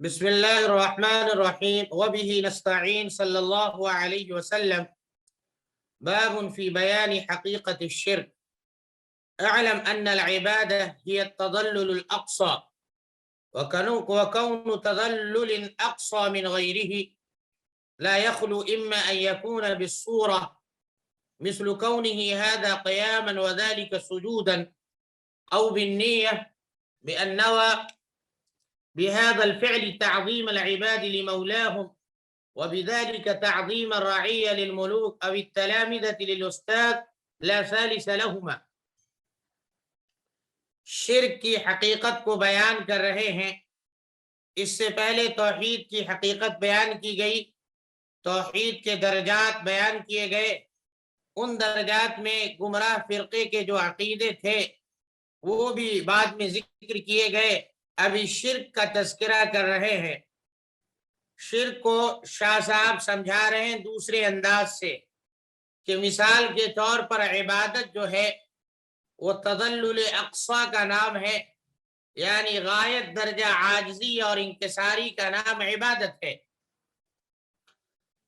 بسم اللہ الرحمن الرحیم وبه نستعین صلی اللہ علیہ وسلم باب فی بیان حقیقت الشرک اعلم ان العبادة هي التضلل الأقصى وكون تضلل أقصى من غيره لا يخلو إما أن يكون بالصورة مثل كونه هذا قياما وذلك سجودا أو بالنية بأن نوى بهذا الفعل تعظيم العباد لمولاهم وبذلك تعظيم الرعية للملوك أو التلامذة للأستاذ لا ثالث لهما۔ شرک کی حقیقت کو بیان کر رہے ہیں۔ اس سے پہلے توحید کی حقیقت بیان کی گئی، توحید کے درجات بیان کیے گئے۔ ان درجات میں گمراہ فرقے کے جو عقیدے تھے وہ بھی بعد میں ذکر کیے گئے۔ ابھی شرک کا تذکرہ کر رہے ہیں۔ شرک کو شاہ صاحب سمجھا رہے ہیں دوسرے انداز سے کہ مثال کے طور پر عبادت جو ہے وہ تضلل اقصی کا نام ہے، یعنی غایت درجہ عاجزی اور انکساری کا نام عبادت ہے۔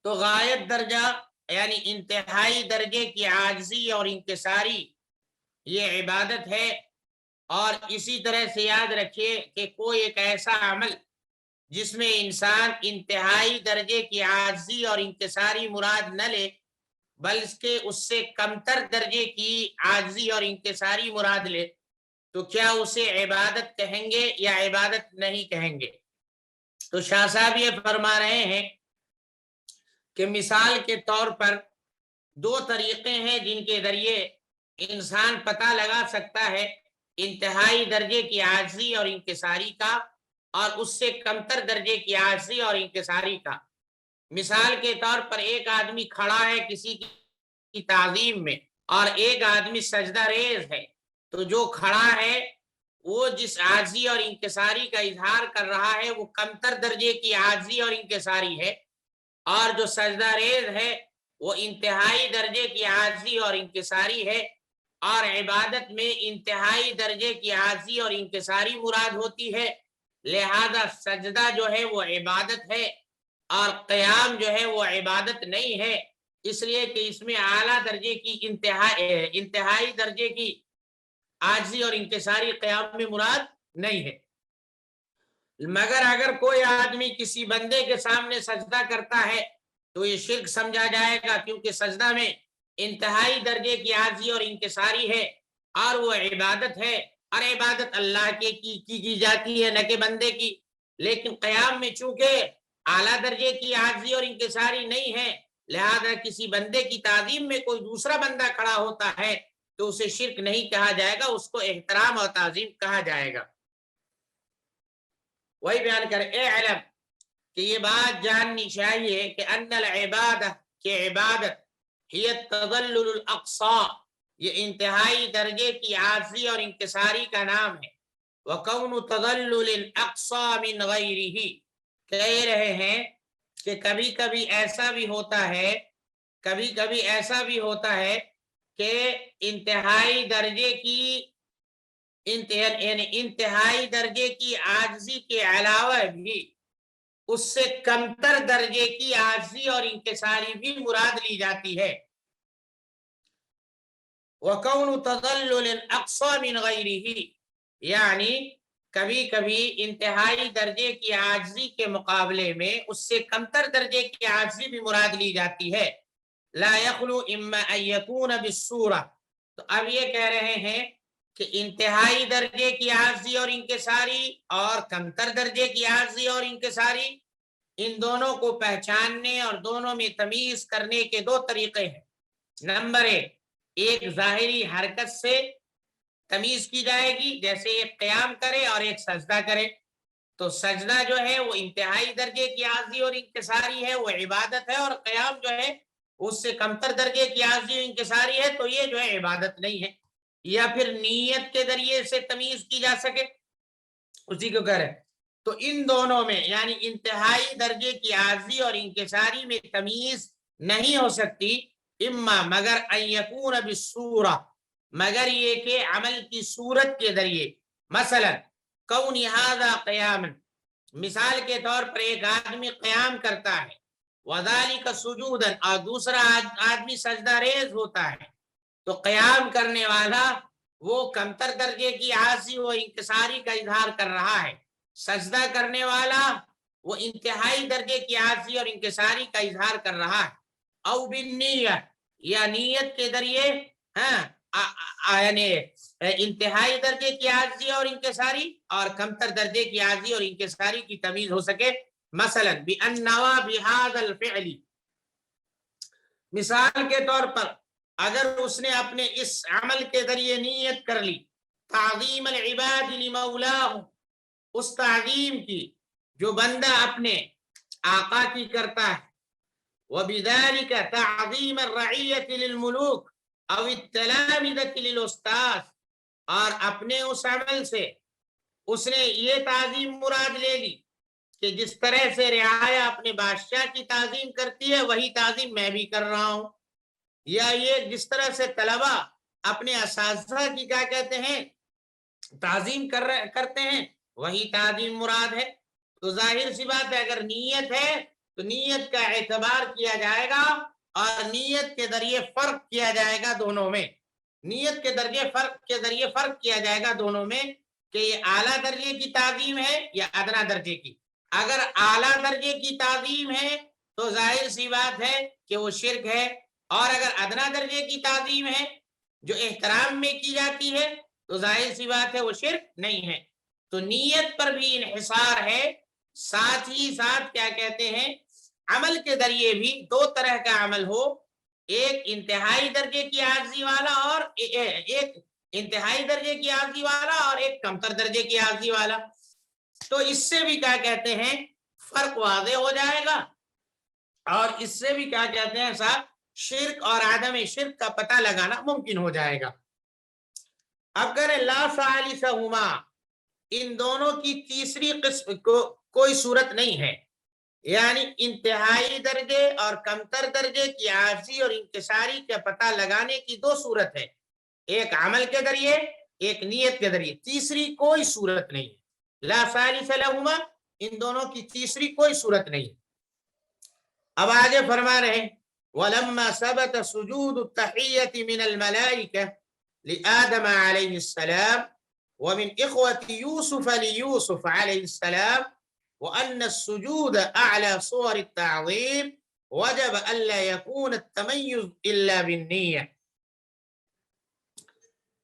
تو غایت درجہ یعنی انتہائی درجے کی عاجزی اور انکساری یہ عبادت ہے۔ اور اسی طرح سے یاد رکھیے کہ کوئی ایک ایسا عمل جس میں انسان انتہائی درجے کی عاجزی اور انکساری مراد نہ لے بلکہ اس سے کمتر درجے کی عاجزی اور انکساری مراد لے تو کیا اسے عبادت کہیں گے یا عبادت نہیں کہیں گے؟ تو شاہ صاحب یہ فرما رہے ہیں کہ مثال کے طور پر دو طریقے ہیں جن کے ذریعے انسان پتہ لگا سکتا ہے انتہائی درجے کی عاجزی اور انکساری کا اور اس سے کمتر درجے کی عاجزی اور انکساری کا۔ مثال کے طور پر ایک آدمی کھڑا ہے کسی کی تعظیم میں اور ایک آدمی سجدہ ریز ہے، تو جو کھڑا ہے وہ جس عاجزی اور انکساری کا اظہار کر رہا ہے وہ کمتر درجے کی عاجزی اور انکساری ہے، اور جو سجدہ ریز ہے وہ انتہائی درجے کی عاجزی اور انکساری ہے۔ اور عبادت میں انتہائی درجے کی عاجزی اور انکساری مراد ہوتی ہے، لہذا سجدہ جو ہے وہ عبادت ہے اور قیام جو ہے وہ عبادت نہیں ہے، اس لیے کہ اس میں اعلیٰ درجے کی انتہائی درجے کی عاجزی اور انکساری قیام میں مراد نہیں ہے۔ مگر اگر کوئی آدمی کسی بندے کے سامنے سجدہ کرتا ہے تو یہ شرک سمجھا جائے گا، کیونکہ سجدہ میں انتہائی درجے کی عاجزی اور انکساری ہے اور وہ عبادت ہے، اور عبادت اللہ کی جاتی ہے نہ کہ بندے کی۔ لیکن قیام میں چونکہ اعلیٰ درجے کی عاجزی اور انکساری نہیں ہے، لہذا کسی بندے کی تعظیم میں کوئی دوسرا بندہ کھڑا ہوتا ہے تو اسے شرک نہیں کہا جائے گا، اس کو احترام اور تعظیم کہا جائے گا۔ وہی بیان کر اعلم کہ یہ بات جاننی چاہیے کہ ان العبادہ کہ عبادت ہی التضلل الاقصی یہ انتہائی درجے کی عاجزی اور انکساری کا نام ہے۔ وَكَوْنُ تَضَلُّلِ الْأَقْصَى مِنْ غَيْرِهِ کہہ رہے ہیں کہ کبھی کبھی ایسا بھی ہوتا ہے کہ انتہائی درجے کی عاجزی کے علاوہ بھی اس سے کمتر درجے کی عاجزی اور انکساری بھی مراد لی جاتی ہے۔ وَكَوْنُ تَضَلُّلِ الْأَقْصَى مِنْ غَيْرِهِ یعنی کبھی کبھی انتہائی درجے کی عاجزی کے مقابلے میں اس سے کمتر درجے کی عاجزی بھی مراد لی جاتی ہے۔ لا يخلو اما ان يكون بالصورة تو اب یہ کہہ رہے ہیں کہ انتہائی درجے کی عاجزی اور انکساری اور کمتر درجے کی عاجزی اور انکساری ان دونوں کو پہچاننے اور دونوں میں تمیز کرنے کے دو طریقے ہیں۔ نمبر ایک ظاہری حرکت سے تمیز کی جائے گی، جیسے ایک قیام کرے اور ایک سجدہ کرے، تو سجدہ جو ہے وہ انتہائی درجے کی عاجزی اور انکساری ہے، وہ عبادت ہے، اور قیام جو ہے اس سے کمتر درجے کی عاجزی اور انکساری ہے، تو یہ جو ہے عبادت نہیں ہے۔ یا پھر نیت کے ذریعے سے تمیز کی جا سکے، اسی کو کہہ رہے۔ تو ان دونوں میں یعنی انتہائی درجے کی عاجزی اور انکساری میں تمیز نہیں ہو سکتی، اما مگر ان یکون بالصورہ مگر یہ کہ عمل کی صورت کے ذریعے، مثلا کون ھذا قیاما مثال کے طور پر ایک آدمی قیام کرتا ہے وذالک سجودا اور دوسرا آدمی سجدہ ریز ہوتا ہے تو قیام کرنے والا وہ کمتر درجے کی عاجزی و انکساری کا اظہار کر رہا ہے، سجدہ کرنے والا وہ انتہائی درجے کی عاجزی اور انکساری کا اظہار کر رہا ہے، او بالنیت یا نیت کے ذریعے یعنی انتہائی درجے کی عاجزی اور انکساری اور کمتر درجے کی عاجزی اور انکساری کی تمیز ہو سکے، مثلا بأن نوى بهذا الفعل، مثال کے طور پر اگر اس نے اپنے اس عمل کے ذریعے نیت کر لی تعظیم العباد لمولاہ، اس تعظیم کی جو بندہ اپنے آقا کی کرتا ہے، وبذلك تعظیم الرعیت للملوک او التلامذۃ للاستاذ، اور اپنے اس عمل سے اس نے یہ تعظیم مراد لے لی کہ جس طرح سے رعایا اپنے بادشاہ کی تعظیم کرتی ہے وہی تعظیم میں بھی کر رہا ہوں، یا یہ جس طرح سے طلبہ اپنے اساتذہ کی کیا کہتے ہیں تعظیم کرتے ہیں وہی تعظیم مراد ہے۔ تو ظاہر سی بات ہے اگر نیت ہے تو نیت کا اعتبار کیا جائے گا اور نیت کے ذریعے فرق کیا جائے گا دونوں میں، نیت کے ذریعے فرق کیا جائے گا دونوں میں کہ یہ اعلیٰ درجے کی تعظیم ہے یا ادنا درجے کی۔ اگر اعلیٰ درجے کی تعظیم ہے تو ظاہر سی بات ہے کہ وہ شرک ہے، اور اگر ادنا درجے کی تعظیم ہے جو احترام میں کی جاتی ہے تو ظاہر سی بات ہے وہ شرک نہیں ہے۔ تو نیت پر بھی انحصار ہے، ساتھ ہی ساتھ کیا کہتے ہیں عمل کے ذریعے بھی دو طرح کا عمل ہو، ایک انتہائی درجے کی عاجزی والا اور ایک انتہائی درجے کی عاجزی والا اور ایک کمتر درجے کی عاجزی والا، تو اس سے بھی کیا کہتے ہیں فرق واضح ہو جائے گا، اور اس سے بھی کیا کہتے ہیں صاحب شرک اور عدم شرک کا پتہ لگانا ممکن ہو جائے گا۔ اب کریں لا ثالثہما، ان دونوں کی تیسری قسم کو کوئی صورت نہیں ہے، یعنی انتہائی درجے اور کمتر درجے کی عاجزی اور انکساری کا پتہ لگانے کی دو صورت ہے، ایک عمل کے ذریعے ایک نیت کے ذریعے، تیسری کوئی صورت نہیں ہے، لا ثالث لہما، ان دونوں کی تیسری کوئی صورت نہیں۔ اب آگے فرما رہے ہیں وَلَمَّا ثَبَتَ سُجُودُ التَّحِيَّةِ مِنَ الْمَلَائِكَةِ لِآدَمَ عَلَيْهِ السَّلَامِ وَمِنْ إِخْوَةِ يُوسُفَ لِيُوسُفَ عَلَيْهِ السَّلَامِ وَأَنَّ السُّجُودَ أَعْلَى صُوَرِ التَّعْظِيمِ وَجَبَ أَلَّا يَكُونَ التَّمَيُّزُ إِلَّا بِالنِّيَّةِ۔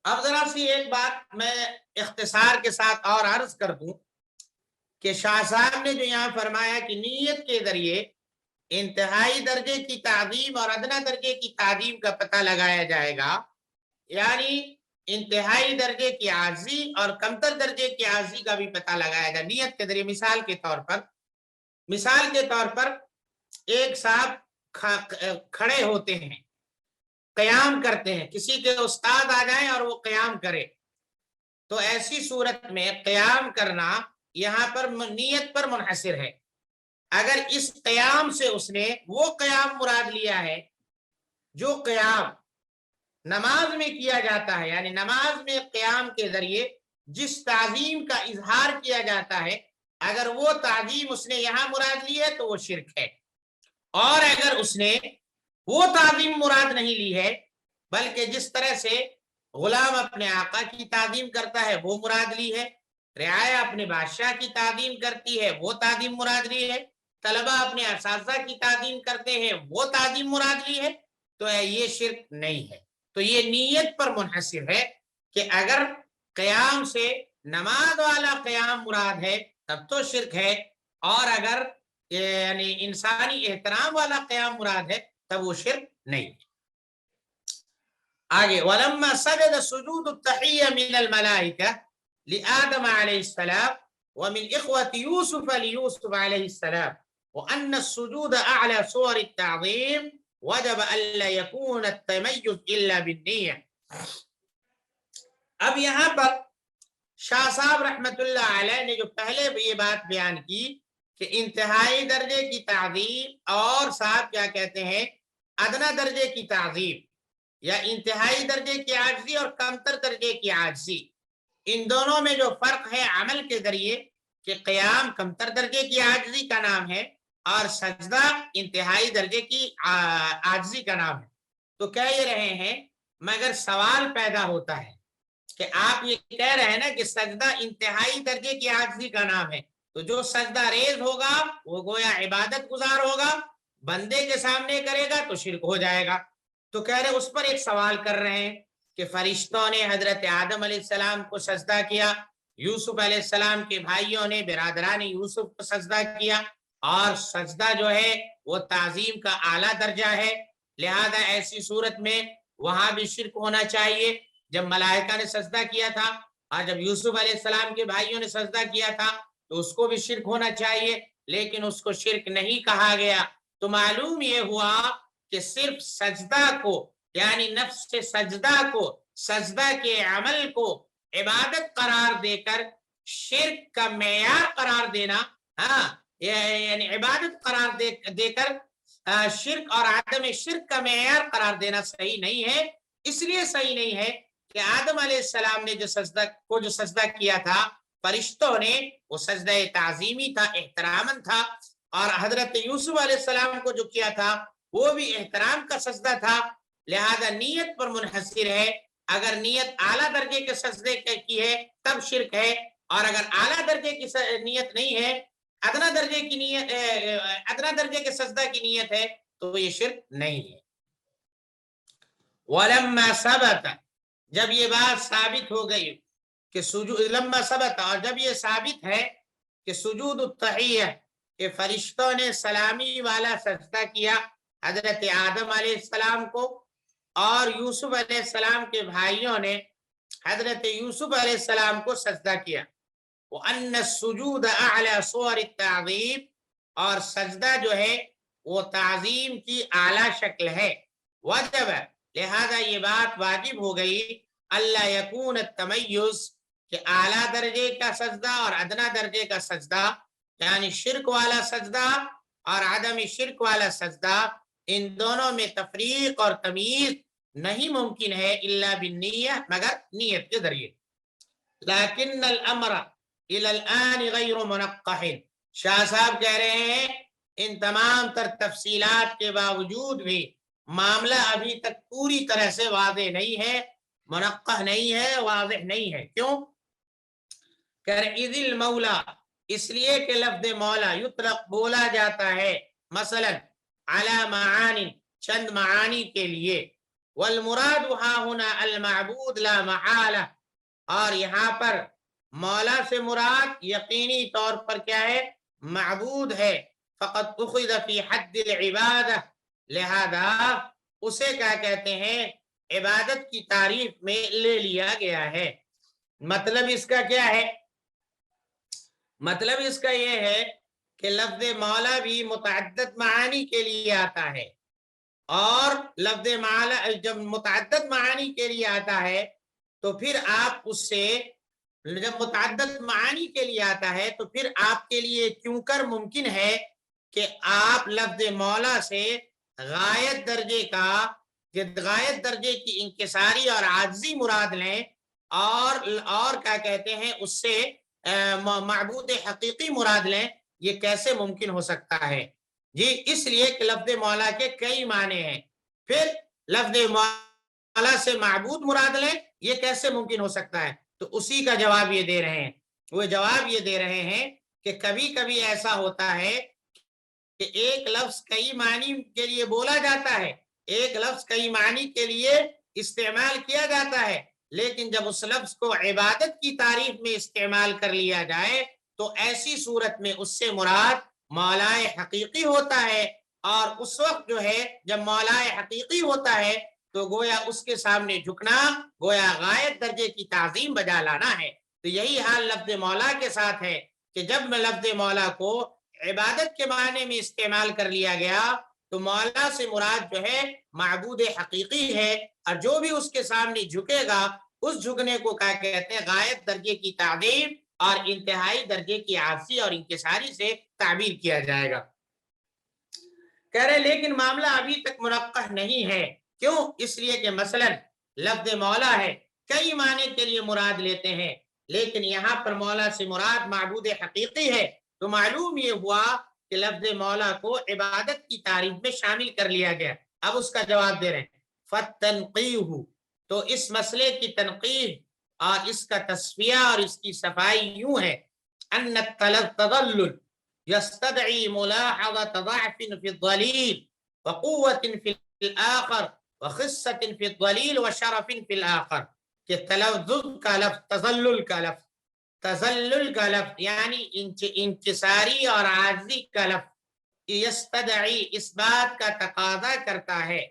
اب ذرا سی ایک بات میں اختصار کے ساتھ اور عرض کر دوں کہ شاہ صاحب نے جو یہاں فرمایا کہ نیت کے ذریعے انتہائی درجے کی تعظیم اور ادنا درجے کی تعظیم کا پتہ لگایا جائے گا، یعنی انتہائی درجے کی عاجزی اور کمتر درجے کی عاجزی کا بھی پتہ لگایا جائے نیت کے ذریعے۔ مثال کے طور پر ایک صاحب کھڑے ہوتے ہیں، قیام کرتے ہیں، کسی کے استاد آ جائیں اور وہ قیام کرے تو ایسی صورت میں قیام کرنا یہاں پر نیت پر منحصر ہے۔ اگر اس قیام سے اس نے وہ قیام مراد لیا ہے جو قیام نماز میں کیا جاتا ہے، یعنی نماز میں قیام کے ذریعے جس تعظیم کا اظہار کیا جاتا ہے، اگر وہ تعظیم اس نے یہاں مراد لی ہے تو وہ شرک ہے، اور اگر اس نے وہ تعظیم مراد نہیں لی ہے بلکہ جس طرح سے غلام اپنے آقا کی تعظیم کرتا ہے وہ مراد لی ہے، رعایا اپنے بادشاہ کی تعظیم کرتی ہے وہ تعظیم مراد لی ہے، طلبہ اپنے اساتذہ کی تعظیم کرتے ہیں وہ تعظیم مراد لی ہے، تو یہ شرک نہیں ہے۔ تو یہ نیت پر منحصر ہے کہ اگر قیام سے نماز والا قیام مراد ہے تب تو شرک ہے، اور اگر یعنی انسانی احترام والا قیام مراد ہے تب وہ شرک نہیں ہے۔ آگے وَلَمَّا سَجَدَ سُجُودُ التَّحِيَّةِ مِنَ الْمَلَائِكَةِ لِآدَمَ عَلَيْهِ السَّلَامِ وَمِنْ إِخْوَةِ يُوسُفَ لِيُوسُفَ عَلَيْهِ السَّلَامِ وَأَنَّ السُّجُودَ أَعْلَى صُوَرِ التَّعْظِيمِ وَجَبَ أَلَّا يَكُونَ التَّمَيُّزُ إِلَّا بِالنِّيَّةِ۔ اب یہاں پر شاہ صاحب رحمت اللہ علیہ نے جو پہلے یہ بات بیان کی کہ انتہائی درجے کی تعظیم اور صاحب کیا کہتے ہیں ادنا درجے کی تعظیم، یا انتہائی درجے کی عاجزی اور کمتر درجے کی عاجزی، ان دونوں میں جو فرق ہے عمل کے ذریعے کہ قیام کمتر درجے کی عاجزی کا نام ہے اور سجدہ انتہائی درجے کی عاجزی کا نام ہے. تو کہہ یہ رہے ہیں مگر سوال پیدا ہوتا ہے کہ آپ یہ کہہ رہے ہیں نا کہ سجدہ انتہائی درجے کی عاجزی کا نام ہے, تو جو سجدہ ریز ہوگا وہ گویا عبادت گزار ہوگا, بندے کے سامنے کرے گا تو شرک ہو جائے گا. تو کہہ رہے اس پر ایک سوال کر رہے ہیں کہ فرشتوں نے حضرت آدم علیہ السلام کو سجدہ کیا, یوسف علیہ السلام کے بھائیوں نے برادران یوسف کو سجدہ کیا, اور سجدہ جو ہے وہ تعظیم کا اعلیٰ درجہ ہے, لہذا ایسی صورت میں وہاں بھی شرک ہونا چاہیے. جب ملائکہ نے سجدہ کیا تھا اور جب یوسف علیہ السلام کے بھائیوں نے سجدہ کیا تھا تو اس کو بھی شرک ہونا چاہیے, لیکن اس کو شرک نہیں کہا گیا. تو معلوم یہ ہوا کہ صرف سجدہ کو یعنی نفس سے سجدہ کو, سجدہ کے عمل کو عبادت قرار دے کر شرک کا معیار قرار دینا, یعنی عبادت قرار دے کر شرک اور عدم شرک کا معیار قرار دینا صحیح نہیں ہے. اس لیے صحیح نہیں ہے کہ آدم علیہ السلام نے جو سجدہ کیا تھا فرشتوں نے, وہ سجدہ تعظیمی تھا, احترامن تھا, اور حضرت یوسف علیہ السلام کو جو کیا تھا وہ بھی احترام کا سجدہ تھا. لہذا نیت پر منحصر ہے, اگر نیت اعلیٰ درجے کے سجدے کی ہے تب شرک ہے, اور اگر اعلیٰ درجے کی نیت نہیں ہے, ادنا درجے کی نیت, ادنا درجے کے سجدہ کی نیت ہے تو یہ شرک نہیں ہے. وَلَمَّا ثَبَتَ, جب یہ بات ثابت ہو گئی کہ سجود, لما ثبت, اور جب یہ ثابت ہے کہ سجود التحیہ کہ فرشتوں نے سلامی والا سجدہ کیا حضرت آدم علیہ السلام کو, اور یوسف علیہ السلام کے بھائیوں نے حضرت یوسف علیہ السلام کو سجدہ کیا, وَأَنَّ السُّجُودَ أَعْلَى صُوَرِ التَّعْظِيمِ, اور سجدہ جو ہے وہ تعظیم کی اعلیٰ شکل ہے. وجب, لہذا یہ بات واجب ہو گئی, اللہ یکون التمیز, کہ اعلیٰ درجے کا سجدہ اور ادنا درجے کا سجدہ یعنی شرک والا سجدہ اور عدم شرک والا سجدہ, ان دونوں میں تفریق اور تمیز نہیں ممکن ہے الا بالنیہ, مگر نیت کے ذریعے. لیکن الامر الى الان غیر منقح, شاہ صاحب کہہ رہے ہیں ان تمام تر تفصیلات کے باوجود بھی معاملہ ابھی تک پوری طرح سے واضح نہیں ہے, منقح نہیں ہے, واضح نہیں ہے. کیوں؟ کہ اذ المولا, اس لیے کہ لفظ مولا یطلق بولا جاتا ہے مثلا علی معانی, چند معانی کے لیے, والمراد ہا ہنا المعبود لا محالہ, اور یہاں پر مولا سے مراد یقینی طور پر کیا ہے؟ معبود ہے. فقط اخذ فی حد العبادہ, لہذا اسے کیا کہتے ہیں؟ عبادت کی تعریف میں لے لیا گیا ہے. مطلب اس کا کیا ہے؟ مطلب اس کا یہ ہے کہ لفظ مولا بھی متعدد معانی کے لیے آتا ہے, اور لفظ مولا جب متعدد معانی کے لیے آتا ہے تو پھر آپ اس سے, جب متعدد معانی کے لیے آتا ہے تو پھر آپ کے لیے کیوں کر ممکن ہے کہ آپ لفظ مولا سے غایت درجے کا, غایت درجے کی انکساری اور عاجزی مراد لیں, اور کیا کہتے ہیں اس سے معبود حقیقی مراد لیں. یہ کیسے ممکن ہو سکتا ہے؟ جی اس لیے کہ لفظ مولا کے کئی معنی ہیں, پھر لفظ مولا سے معبود مراد لیں, یہ کیسے ممکن ہو سکتا ہے؟ تو اسی کا جواب یہ دے رہے ہیں. وہ جواب یہ دے رہے ہیں کہ کبھی کبھی ایسا ہوتا ہے کہ ایک لفظ کئی معنی کے لیے بولا جاتا ہے, ایک لفظ کئی معنی کے لیے استعمال کیا جاتا ہے, لیکن جب اس لفظ کو عبادت کی تعریف میں استعمال کر لیا جائے تو ایسی صورت میں اس سے مراد مولا حقیقی ہوتا ہے, اور اس وقت جو ہے جب مولا حقیقی ہوتا ہے تو گویا اس کے سامنے جھکنا گویا غایت درجے کی تعظیم بجا لانا ہے. تو یہی حال لفظ مولا کے ساتھ ہے کہ جب میں لفظ مولا کو عبادت کے معنی میں استعمال کر لیا گیا تو مولا سے مراد جو ہے معبود حقیقی ہے, اور جو بھی اس کے سامنے جھکے گا اس جھکنے کو کیا کہتے ہیں؟ غایت درجے کی تعظیم اور انتہائی درجے کی عاجزی اور انکساری سے تعبیر کیا جائے گا. کہہ رہے لیکن معاملہ ابھی تک منقح نہیں ہے. کیوں؟ اس لیے کہ مثلا لفظ مولا ہے, کئی معنی کے لیے مراد لیتے ہیں, لیکن یہاں پر مولا سے مراد معبود حقیقی ہے، تو معلوم یہ ہوا کہ لفظ مولا کو عبادت کی تعریف میں شامل کر لیا گیا۔ اب اس کا جواب دے رہے ہیں، فَالتَّنْقِيهُ، تو اس مسئلے کی تنقیح اور اس کا تصفیہ اور اس کی صفائی یوں ہے، ان التضلل يستدعي ملاحظة ضعف في الضليل وقوة في الآخر وخصة في الضليل وشرف في الآخر، کہ تلذذ کا لفظ، تذلل کا لفظ یعنی انکساری اور عاجزی کا لفظ، یستدعی اس بات کا تقاضا کرتا ہے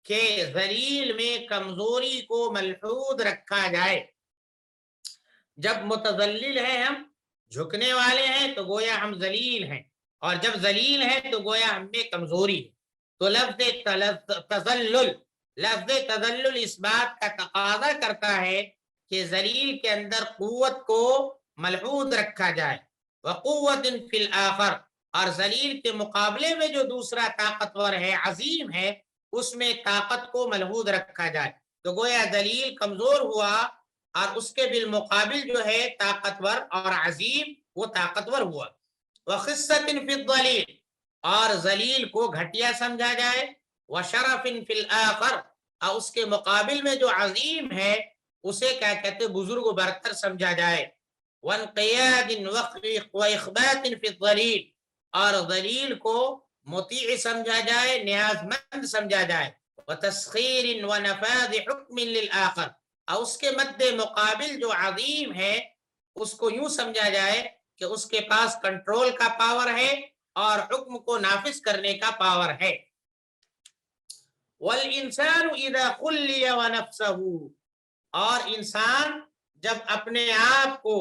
کہ ذلیل میں کمزوری کو ملحوظ رکھا جائے۔ جب متذلل ہیں ہم، جھکنے والے ہیں، تو گویا ہم ذلیل ہیں، اور جب ذلیل ہیں تو گویا ہم میں کمزوری ہے۔ تو لفظ تذلل اس بات کا تقاضا کرتا ہے کہ ذلیل کے اندر قوت کو ملحوظ رکھا جائے، وقوت فی الآخر، اور ذلیل کے مقابلے میں جو دوسرا طاقتور ہے، عظیم ہے، اس میں طاقت کو ملحوظ رکھا جائے۔ تو گویا ذلیل کمزور ہوا اور اس کے بالمقابل جو ہے طاقتور اور عظیم، وہ طاقتور ہوا۔ وخصۃ فی الضلیل، اور ذلیل کو گھٹیا سمجھا جائے، وشرف فی الآخر، اور اس کے مقابل میں جو عظیم ہے اسے کیا کہتے بزرگ و برتر سمجھا جائے۔ وانقیاد واخبات فی الضلیل، اور ذلیل کو مطیع سمجھا جائے، نیاز مند سمجھا جائے۔ وتسخیر ونفاذ حکم للآخر، اور اس کے مد مقابل جو عظیم ہے اس کو یوں سمجھا جائے کہ اس کے پاس کنٹرول کا پاور ہے اور حکم کو نافذ کرنے کا پاور ہے۔ والانسان اذا خلی ونفسہ، اور انسان جب اپنے آپ کو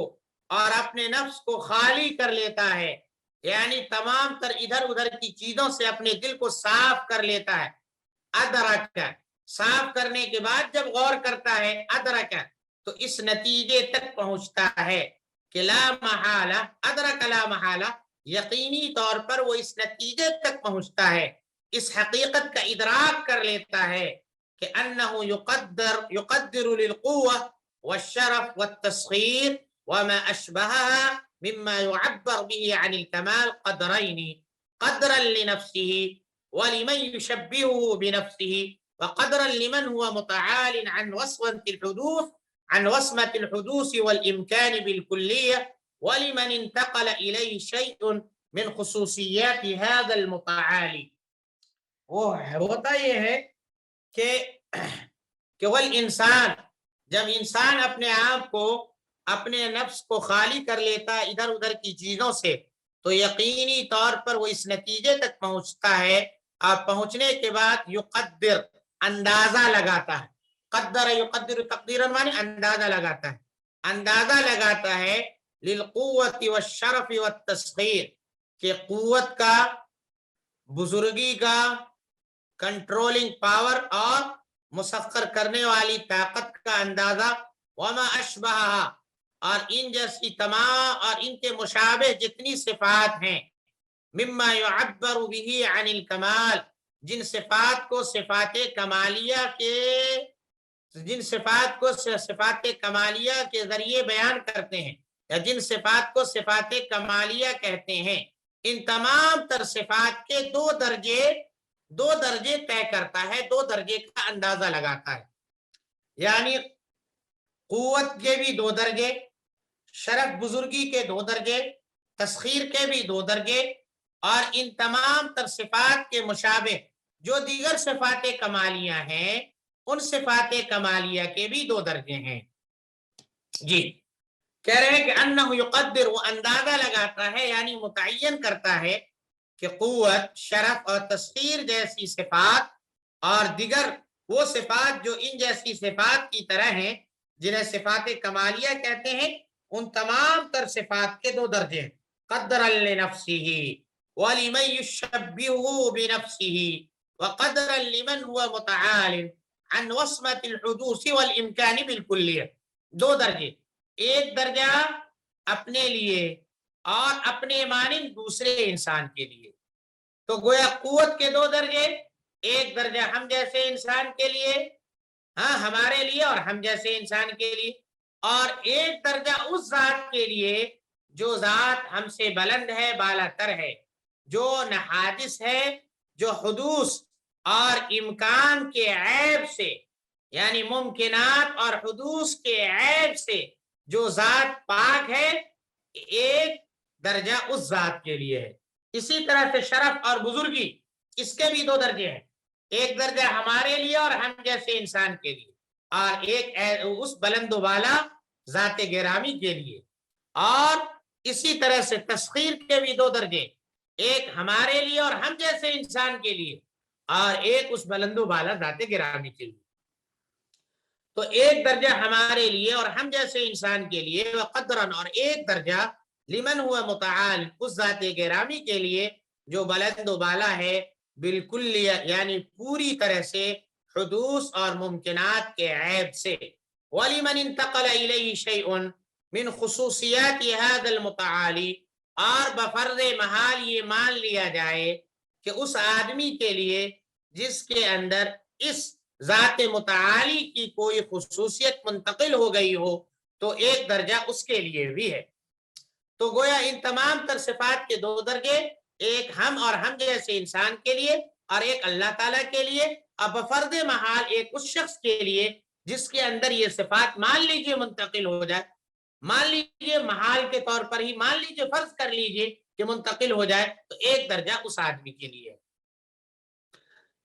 اور اپنے نفس کو خالی کر لیتا ہے، یعنی تمام تر ادھر ادھر کی چیزوں سے اپنے دل کو صاف کر لیتا ہے، ادرک، صاف کرنے کے بعد جب غور کرتا ہے، ادرک، تو اس نتیجے تک پہنچتا ہے کہ لا محالہ، ادرک لا محالہ، یقینی طور پر وہ اس نتیجے تک پہنچتا ہے، اس حقیقت کا ادراک کر لیتا ہے کہ انه يقدر للقوة والشرف والتسخير وما أشبهها مما يعبر به عن الكمال قدرين، قدرا لنفسه ولمن يشبهه بنفسه، وقدرا لمن هو متعال عن وصمة الحدوث والإمكان بالكلية، ولمن انتقل إليه شيء من خصوصيات هذا المتعالي۔ وہ ہوتا یہ ہے کہ والانسان، جب انسان اپنے آپ کو، اپنے نفس کو خالی کر لیتا ہے ادھر ادھر کی چیزوں سے، تو یقینی طور پر وہ اس نتیجے تک پہنچتا ہے، اور پہنچنے کے بعد یقدر، اندازہ لگاتا ہے، قدر یقدر تقدیرا معنی اندازہ لگاتا ہے، اندازہ لگاتا ہے للقوت والشرف والتسخیر، کہ قوت کا، بزرگی کا، کنٹرولنگ پاور اور مسخر کرنے والی طاقت کا اندازہ، وما اشبہ، اور ان جیسی تمام اور ان کے مشابہ جتنی صفات ہیں، مما يعبر به عن الکمال، جن صفات کو صفات کمالیہ کے ذریعے بیان کرتے ہیں، یا جن صفات کو صفات کمالیہ کہتے ہیں، ان تمام تر صفات کے دو درجے طے کرتا ہے، دو درجے کا اندازہ لگاتا ہے، یعنی قوت کے بھی دو درجے، شرف بزرگی کے دو درجے، تسخیر کے بھی دو درجے، اور ان تمام تر صفات کے مشابہ جو دیگر صفات کمالیہ ہیں، ان صفات کمالیہ کے بھی دو درجے ہیں۔ جی کہہ رہے ہیں کہ انہ یقدر، وہ اندازہ لگاتا ہے یعنی متعین کرتا ہے کہ قوت، شرف اور تسخیر جیسی صفات اور دیگر وہ صفات جو ان جیسی صفات کی طرح ہیں، جنہیں صفات کمالیہ کہتے ہیں، ان تمام تر صفات کے دو درجے ہیں، قدرا لنفسه ولمن يشبهه بنفسه وقدرا لمن هو متعال عن وصمة الحدوث والامکان بالکلیہ، دو درجے، ایک درجہ اپنے لیے اور اپنے مانند دوسرے انسان کے لیے، تو گویا قوت کے دو درجے، ایک درجہ ہم جیسے انسان کے لیے، ہاں ہمارے لیے، اور ہم جیسے انسان کے لیے، اور ایک درجہ اس ذات کے لیے جو ذات ہم سے بلند ہے، بالا تر ہے، جو نہ حادث ہے، جو حدوث اور امکان کے عیب سے، یعنی ممکنات اور حدوث کے عیب سے جو ذات پاک ہے، ایک درجہ اس ذات کے لیے ہے۔ اسی طرح سے شرف اور بزرگی، اس کے بھی دو درجے ہیں، ایک درجہ ہمارے لیے اور ہم جیسے انسان کے لیے، اور ایک اس بلند و بالا ذات گرامی کے لیے۔ اور اسی طرح سے تسخیر کے بھی دو درجے، ایک ہمارے لیے اور ہم جیسے انسان کے لیے، اور ایک اس بلند و بالا ذات گرامی کے لیے۔ تو ایک درجہ ہمارے لیے اور ہم جیسے انسان کے لیے، وقدرن، اور ایک درجہ لمن ہوا متعال، اس ذات گرامی کے لیے جو بلند و بالا ہے، بالکل یعنی پوری طرح سے حدوث اور ممکنات کے عیب سے۔ وَلِمَنْ انتقل إِلَيْهِ شَيْءٌ من خصوصیات هذا المتعالی، اور بفرض محال یہ مان لیا جائے کہ اس آدمی کے لیے جس کے اندر اس ذات متعالی کی کوئی خصوصیت منتقل ہو گئی ہو، تو ایک درجہ اس کے لیے بھی ہے۔ تو گویا ان تمام تر صفات کے دو درجے، ایک ہم اور ہم جیسے انسان کے لیے اور ایک اللہ تعالیٰ کے لیے، اب بفرض محال ایک اس شخص کے لیے جس کے اندر یہ صفات مان لیجئے منتقل ہو جائے، مان لیجئے محال کے طور پر ہی، مان لیجئے فرض کر لیجئے کہ منتقل ہو جائے، تو ایک درجہ اس آدمی کے لیے ہے۔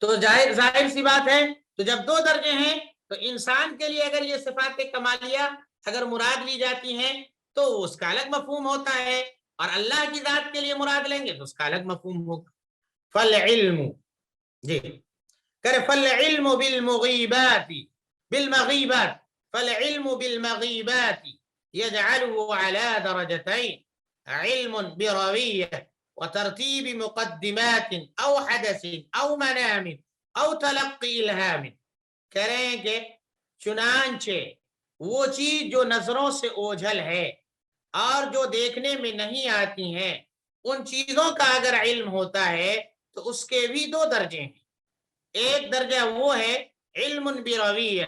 تو ظاہر سی بات ہے، تو جب دو درجے ہیں تو انسان کے لیے اگر یہ صفات کمالیہ اگر مراد لی جاتی ہیں تو اس کا الگ مفہوم ہوتا ہے، اور اللہ کی ذات کے لیے مراد لیں گے تو اس کا الگ مفہوم ہوگا۔ فالعلم، جی کرے، فالعلم بالمغیبات، بالمغیبات، فالعلم بالمغیبات يجعله على درجتين، علم برویہ وترتیب مقدمات او حدث او منام او تلقی الہام۔ کریں کہ چنانچہ وہ چیز جو نظروں سے اوجھل ہے اور جو دیکھنے میں نہیں آتی ہیں، ان چیزوں کا اگر علم ہوتا ہے تو اس کے بھی دو درجے ہیں۔ ایک درجہ وہ ہے علم برویہ،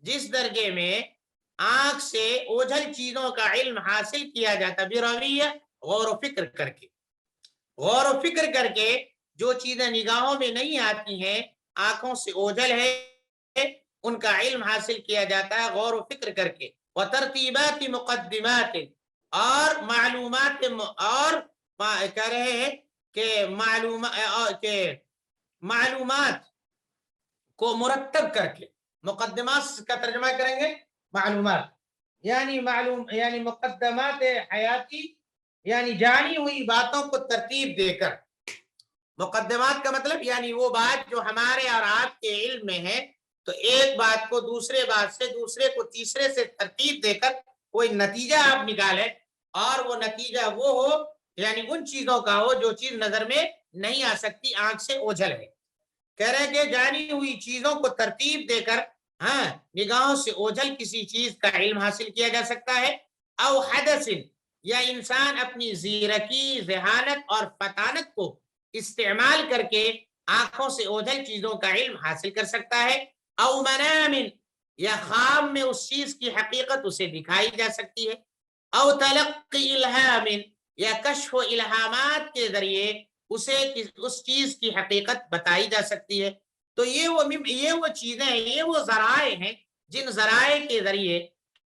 جس درجے میں آنکھ سے اوجھل چیزوں کا علم حاصل کیا جاتا، برویہ غور و فکر کر کے، غور و فکر کر کے جو چیزیں نگاہوں میں نہیں آتی ہیں، آنکھوں سے اوجھل ہے، ان کا علم حاصل کیا جاتا ہے غور و فکر کر کے۔ وترتیبات مقدمات، اور معلومات، اور کہہ رہے ہیں کہ معلومات کو مرتب کر کے، مقدمات کا ترجمہ کریں گے معلومات، یعنی یعنی مقدمات حیاتی، یعنی جانی ہوئی باتوں کو ترتیب دے کر۔ مقدمات کا مطلب یعنی وہ بات جو ہمارے اور آپ کے علم میں ہے، تو ایک بات کو دوسرے بات سے، دوسرے کو تیسرے سے ترتیب دے کر کوئی نتیجہ آپ نکالیں، اور وہ نتیجہ وہ ہو، یعنی ان چیزوں کا ہو جو چیز نظر میں نہیں آ سکتی، آنکھ سے اوجھل ہے۔ کہہ رہے کہ جانی ہوئی چیزوں کو ترتیب دے کر، ہاں، نگاہوں سے اوجھل کسی چیز کا علم حاصل کیا جا سکتا ہے، او حدث، یا انسان اپنی زیرکی، ذہانت اور فطانت کو استعمال کر کے آنکھوں سے اوجھل چیزوں کا علم حاصل کر سکتا ہے، او منام، یا خواب میں اس چیز کی حقیقت اسے دکھائی جا سکتی ہے، او تلقی الہام، یا کشف و الہامات کے ذریعے اسے اس چیز کی حقیقت بتائی جا سکتی ہے۔ تو یہ وہ چیزیں ہیں، یہ وہ ذرائع ہیں جن ذرائع کے ذریعے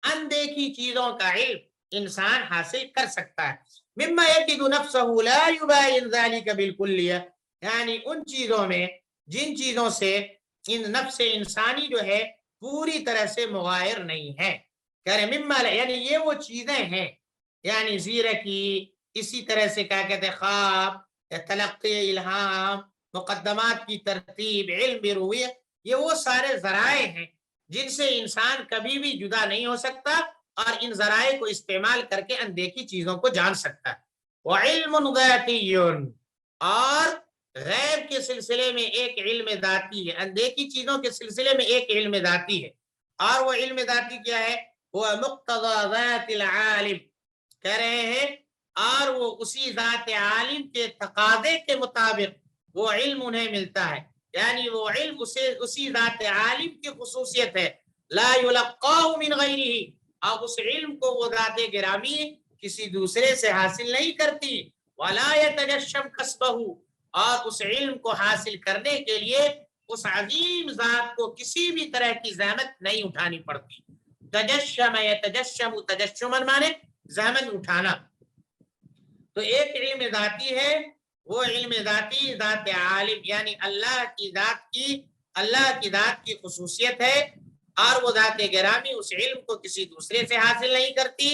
اندیکھی چیزوں کا علم انسان حاصل کر سکتا ہے۔ مما یجد نفسہ لا یباین ذلک بالکلیہ، یعنی ان چیزوں میں جن چیزوں سے ان نفس انسانی جو ہے پوری طرح سے مغائر نہیں ہے۔ کہہ رہے مما، یعنی یہ وہ چیزیں ہیں، یعنی زیرکی، اسی طرح سے کیا کہتے ہیں خواب، تلقی الہام، مقدمات کی ترتیب، علم برویہ، یہ وہ سارے ذرائع ہیں جن سے انسان کبھی بھی جدا نہیں ہو سکتا، اور ان ذرائع کو استعمال کر کے اندیکھی چیزوں کو جان سکتا ہے۔ وعلم ذاتی، اور غیب کے سلسلے میں ایک علم ذاتی ہے، اندیکھی چیزوں کے سلسلے میں ایک علم ذاتی ہے، اور وہ علم ذاتی کیا ہے؟ وہ مقتضى ذات العالم، کہہ رہے ہیں، اور وہ اسی ذات عالم کے تقاضے کے مطابق وہ علم انہیں ملتا ہے، یعنی وہ علم اسی ذات عالم کی خصوصیت ہے، لا یلقاہ من غیرہ، اور اس علم کو وہ ذات گرامی کسی دوسرے سے حاصل نہیں کرتی. ولا يتجشم کسبہ، اور اس علم کو حاصل کرنے کے لیے اس عظیم ذات کو کسی بھی طرح کی زحمت نہیں اٹھانی پڑتی. تجشم یتجشم، تجشمن مانے زحمت اٹھانا. تو ایک علم ذاتی ہے، وہ علم ذاتی ذات عالم یعنی اللہ کی ذات کی خصوصیت ہے، اور وہ ذات گرامی اس علم کو کسی دوسرے سے حاصل نہیں کرتی،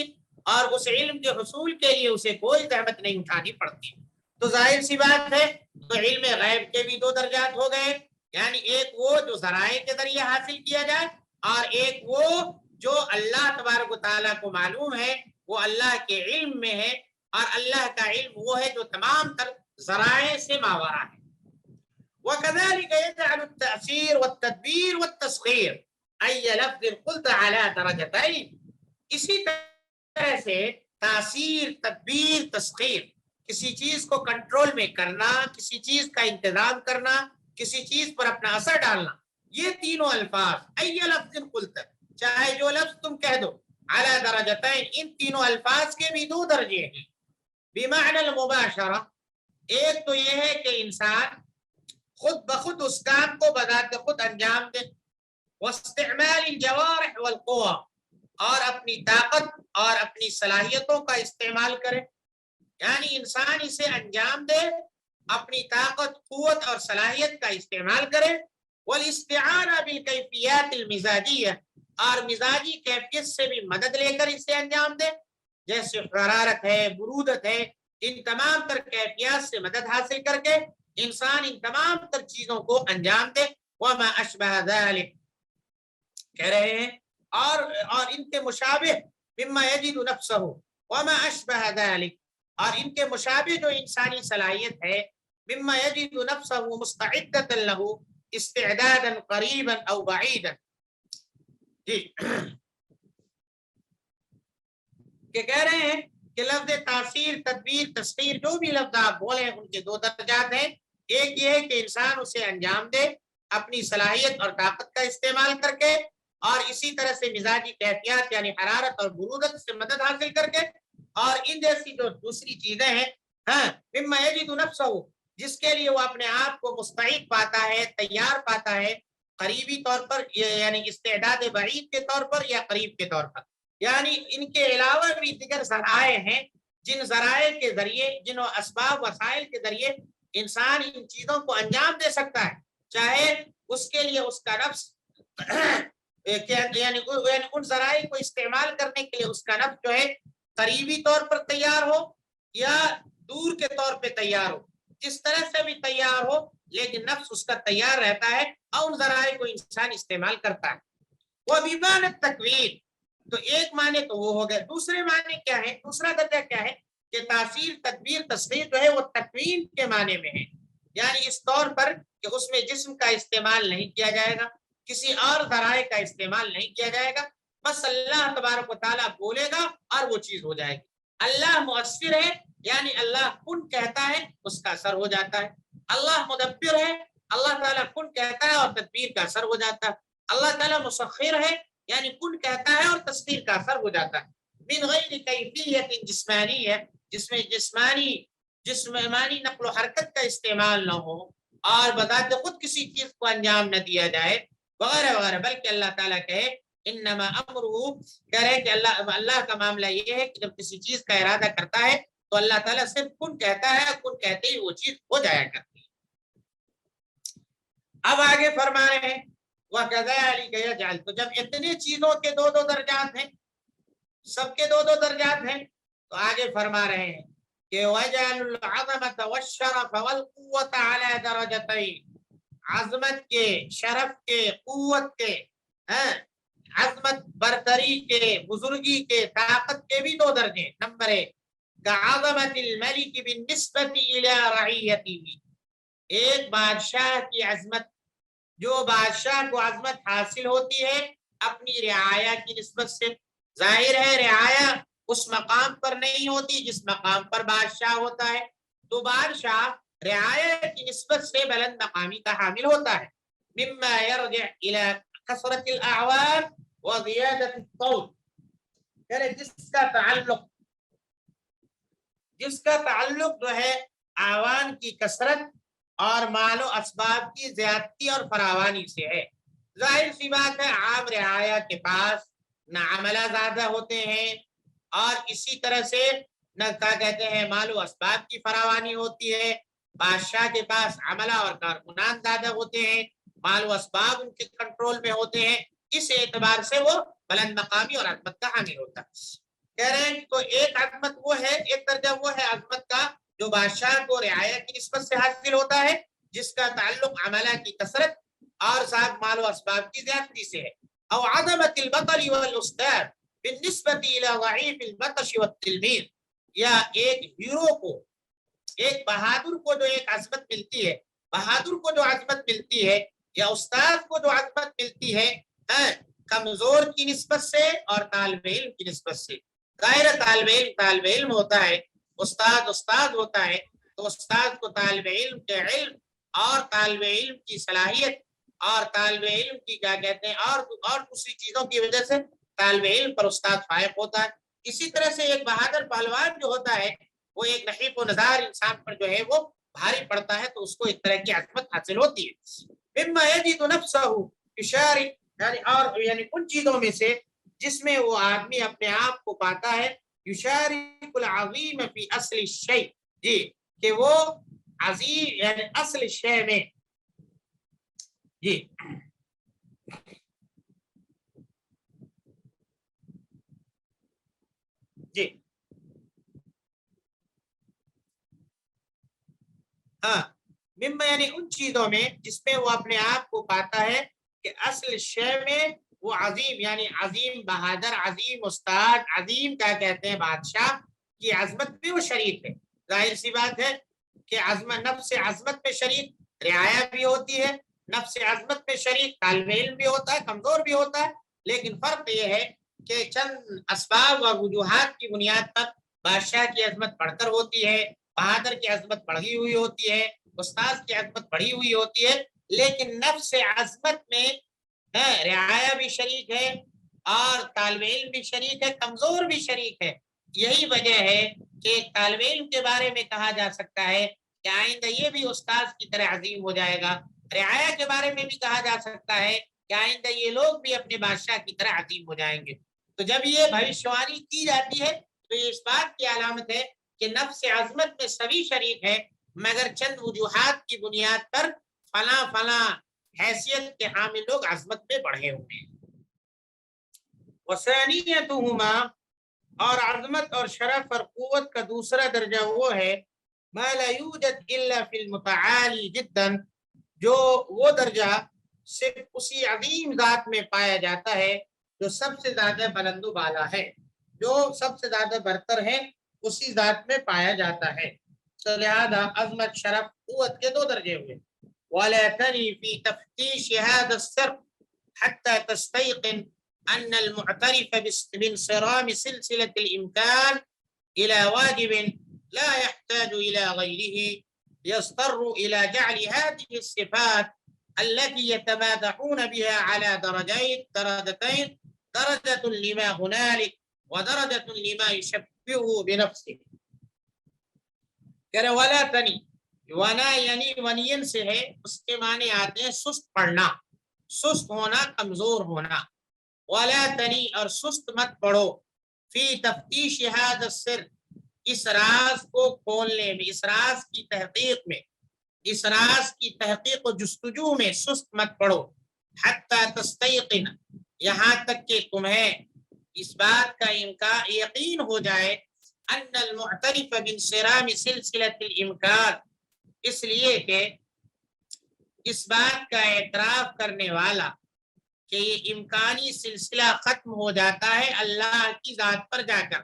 اور اس علم کے حصول کے لیے اسے کوئی زحمت نہیں اٹھانی پڑتی. تو ظاہر سی بات ہے، تو علم غیب کے بھی دو درجات ہو گئے، یعنی ایک وہ جو ذرائع کے ذریعے حاصل کیا جائے، اور ایک وہ جو اللہ تبارک و تعالیٰ کو معلوم ہے، وہ اللہ کے علم میں ہے، اور اللہ کا علم وہ ہے جو تمام تر ذرائع سے ماورا ہے. وَكَذَلِكَ يَجْعَلُ التَّأْثِيرَ وَالتَّدْبِيرَ وَالتَّسْخِيرَ أَيَّ لَفْظٍ قُلْتَ عَلَى دَرَجَتَيْنِ. اسی طرح سے تاثیر، تدبیر، تسخیر، کسی چیز کو کنٹرول میں کرنا، کسی چیز کا انتظام کرنا، کسی چیز پر اپنا اثر ڈالنا، یہ تینوں الفاظ أَيَّ لَفْظٍ قُلْتَ، چاہے جو لفظ تم کہہ دو، عَلَى دَرَجَتَيْنِ، ان تینوں الفاظ کے بھی دو درجے ہیں. بمعنى المباشرہ، ایک تو یہ ہے کہ انسان خود بخود اس کام کو بذات خود انجام دے، واستعمال الجوارح والقوى، اور اپنی طاقت اور اپنی صلاحیتوں کا استعمال کرے، یعنی انسان اسے انجام دے، اپنی طاقت، قوت اور صلاحیت کا استعمال کرے. والاستعانہ بالکیفیات المزاجیہ، اور مزاجی کیفیت سے بھی مدد لے کر اسے انجام دے، جیسے حرارت ہے، برودت ہے، ان تمام تر کیفیات سے مدد حاصل کر کے انسان ان تمام تر چیزوں کو انجام دے. وما اشبہ ذلک، کہہ رہے ہیں اور ان کے مشابہ، مما یجد نفسہ، وما اشبہ ذلک، اور ان کے مشابہ جو انسانی صلاحیت ہے، مما یجد نفسہ مستعدۃ لہ استعدادا قریبا او بعیدا. جی کہ کہہ رہے ہیں کہ لفظ تاثیر، تدبیر، تسخیر، جو بھی لفظ آپ بولے ان کے دو درجات ہیں. ایک یہ ہے کہ انسان اسے انجام دے اپنی صلاحیت اور طاقت کا استعمال کر کے، اور اسی طرح سے مزاجی کیفیات یعنی حرارت اور برودت سے مدد حاصل کر کے، اور ان جیسی جو دوسری چیزیں ہیں، مما یجد نفسہ، جس کے لیے وہ اپنے آپ کو مستعد پاتا ہے، تیار پاتا ہے، قریبی طور پر یعنی استعداد بعید کے طور پر یا قریب کے طور پر. یعنی ان کے علاوہ بھی دیگر ذرائع ہیں، جن ذرائع کے ذریعے، جن اسباب وسائل کے ذریعے انسان ان چیزوں کو انجام دے سکتا ہے، چاہے اس کے لیے اس کا نفس یعنی ان ذرائع کو استعمال کرنے کے لیے اس کا نفس جو ہے قریبی طور پر تیار ہو یا دور کے طور پہ تیار ہو، جس طرح سے بھی تیار ہو، لیکن نفس اس کا تیار رہتا ہے اور ان ذرائع کو انسان استعمال کرتا ہے. وہ بیمان التکوین، تو ایک معنی تو وہ ہو گئے. دوسرے معنی کیا ہے، دوسرا درجہ کیا ہے کہ تاثیر، تدبیر، تسخیر جو ہے وہ تکوین کے معنی میں ہے، یعنی اس طور پر کہ اس میں جسم کا استعمال نہیں کیا جائے گا، کسی اور ذرائع کا استعمال نہیں کیا جائے گا، بس اللہ تبارک و تعالیٰ بولے گا اور وہ چیز ہو جائے گی. اللہ مؤثر ہے، یعنی اللہ کن کہتا ہے اس کا اثر ہو جاتا ہے. اللہ مدبر ہے، اللہ تعالیٰ کن کہتا ہے اور تدبیر کا اثر ہو جاتا ہے. اللہ تعالیٰ مسخر ہے، یعنی کن کہتا ہے اور تسخیر کا اثر ہو جاتا ہے. من غیر کیفیت جسمانی ہے، جس میں جسمانی نقل و حرکت کا استعمال نہ ہو اور بذات خود کسی چیز کو انجام نہ دیا جائے وغیرہ وغیرہ، بلکہ اللہ تعالیٰ کہے انما امرہ، کہہ رہے کہ اللہ کا معاملہ یہ ہے کہ جب کسی چیز کا ارادہ کرتا ہے تو اللہ تعالیٰ صرف کن کہتا ہے، کن کہتے ہی وہ چیز ہو جایا کرتی ہے. اب آگے فرما رہے ہیں وَكَذَلِكَ يَجْعَلُ، تو جب اتنی چیزوں کے دو دو درجات ہیں، سب کے دو دو درجات ہیں، تو آگے فرما رہے ہیں کہ وَجَعَلُ الْعَظَمَةَ وَالشَّرَفَ وَالْقُوَّةَ عَلَى دَرَجَتَيْنِ، عظمت کے، شرف کے، قوت کے، عظمت، برتری کے، بزرگی کے، طاقت کے بھی دو درجے. نمبر 1 كَعَظَمَةِ الْمَلِكِ بِالنِّسْبَةِ إِلَى رَعِيَّتِهِ، ایک بادشاہ کی عظمت، جو بادشاہ کو عظمت حاصل ہوتی ہے اپنی رعایا کی نسبت سے. ظاہر ہے رعایا اس مقام پر نہیں ہوتی جس مقام پر بادشاہ ہوتا ہے، تو بادشاہ رعایا کی نسبت سے بلند مقامی کا حامل ہوتا ہے. مما يرجع الى كثرة الاعوان وزيادة الطول، جس کا تعلق جو ہے آوان کی کثرت اور مال و اسباب کی زیادتی اور فراوانی سے ہے. ظاہر سی بات ہے عام رعایا کے پاس نہ عملہ زیادہ ہوتے ہیں اور اسی طرح سے نہ کیا کہتے ہیں مال و اسباب کی فراوانی ہوتی ہے. بادشاہ کے پاس عملہ اور کارکنان زیادہ ہوتے ہیں، مال و اسباب ان کے کنٹرول میں ہوتے ہیں، اس اعتبار سے وہ بلند مقامی اور عظمت کا حامل ہوتا ہے. کہہ رہے ہیں تو ایک عظمت وہ ہے، ایک درجہ وہ ہے عظمت کا جو بادشاہ کو رعایا کی نسبت سے حاصل ہوتا ہے، جس کا تعلق عملہ کی کثرت اور ساتھ مال و اسباب کی زیادتی سے ہے. او عظمت البطل والاستاذ بالنسبة الى ضعيف البطش والتلميذ، یا ایک ہیرو کو، ایک بہادر کو جو ایک عظمت ملتی ہے، بہادر کو جو عظمت ملتی ہے یا استاد کو جو عظمت ملتی ہے کمزور کی نسبت سے اور طالب علم کی نسبت سے. غیر طالب علم ہوتا ہے، استاد ہوتا ہے، تو استاد کو طالب علم کے علم اور طالب علم کی صلاحیت اور طالب علم کی کیا کہتے ہیں اور دوسری چیزوں کی وجہ سے طالب علم پر استاد فائق ہوتا ہے. اسی طرح سے ایک بہادر پہلوان جو ہوتا ہے وہ ایک نحیف و نزار انسان پر جو ہے وہ بھاری پڑتا ہے، تو اس کو ایک طرح کی عظمت حاصل ہوتی ہے. مما یجد نفسہ یشارک، یعنی ان چیزوں میں سے جس میں وہ آدمی اپنے آپ کو پاتا ہے یشارک العظیم فی اصل الشیء، جی کہ وہ عظیم یعنی اصل شے میں، جی جی ہاں مما یعنی ان چیزوں میں جس میں وہ اپنے آپ کو پاتا ہے کہ اصل شے میں وہ عظیم یعنی عظیم بہادر، عظیم استاد، عظیم کیا کہتے ہیں بادشاہ کی عظمت میں وہ شریک ہے. ظاہر سی بات ہے کہ عظمت، نفس عظمت میں شریک رعایا بھی ہوتی ہے، نفس عظمت میں شریک طالب علم بھی ہوتا ہے، کمزور بھی ہوتا ہے، لیکن فرق یہ ہے کہ چند اسباب و وجوہات کی بنیاد پر بادشاہ کی عظمت بڑھ کر ہوتی ہے، بہادر کی عظمت بڑھی ہوئی ہوتی ہے، استاد کی عظمت بڑھی ہوئی ہوتی ہے، لیکن نفس عظمت میں رعایا بھی شریک ہے اور طالب علم بھی شریک ہے، کمزور بھی شریک ہے. یہی وجہ ہے کہ طالب علم کے بارے میں کہا جا سکتا ہے کہ آئندہ یہ بھی استاد کی طرح عظیم ہو جائے گا. رعایا کے بارے میں بھی کہا جا سکتا ہے کہ آئندہ یہ لوگ بھی اپنے بادشاہ کی طرح عظیم ہو جائیں گے. تو جب یہ بھوشوانی کی جاتی ہے تو یہ اس بات کی علامت ہے کہ نفس عظمت میں سبھی شریک ہے، مگر چند وجوہات کی بنیاد پر فلاں فلاں حیثیت کے حامل لوگ عظمت میں بڑھے ہوئے ہیں. وثانیتہما، اور عظمت اور شرف اور قوت کا دوسرا درجہ وہ ہے ما لا یوجد الا فی المتعالی جدا، جو وہ درجہ صرف اسی عظیم ذات میں پایا جاتا ہے جو سب سے زیادہ بلند و بالا ہے، جو سب سے زیادہ برتر ہے اسی ذات میں پایا جاتا ہے. تو لہذا عظمت، شرف، قوت کے دو درجے ہوئے. ولا تنی فی تفتیش هذا السر حتى تستيقن ان المعترف بانصرام سلسلة الامكان الى واجب لا يحتاج الى غيره يضطر الى جعل هذه الصفات التي يتمادحون بها على درجتين، درجة لما هنالك ودرجة لما يشبهه بنفسه. کہہ رہے ولا تنی، ونا یعنی ونین سے ہے، اس کے معنی آتے ہیں سست پڑھنا، سست ہونا، کمزور ہونا. ولا تنی، اور سست مت پڑھو، فی تفتیش هذا السر، اس راز کو کھولنے میں، اس راز کی تحقیق میں، اس راز کی تحقیق و جستجو میں سست مت پڑھو. حتی تستیقن، یہاں تک کہ تمہیں اس بات کا یقین ہو جائے ان المعترف بانصرام سلسلة الامکان، اس لیے کہ اس بات کا اعتراف کرنے والا کہ یہ امکانی سلسلہ ختم ہو جاتا ہے اللہ کی ذات پر جا کر.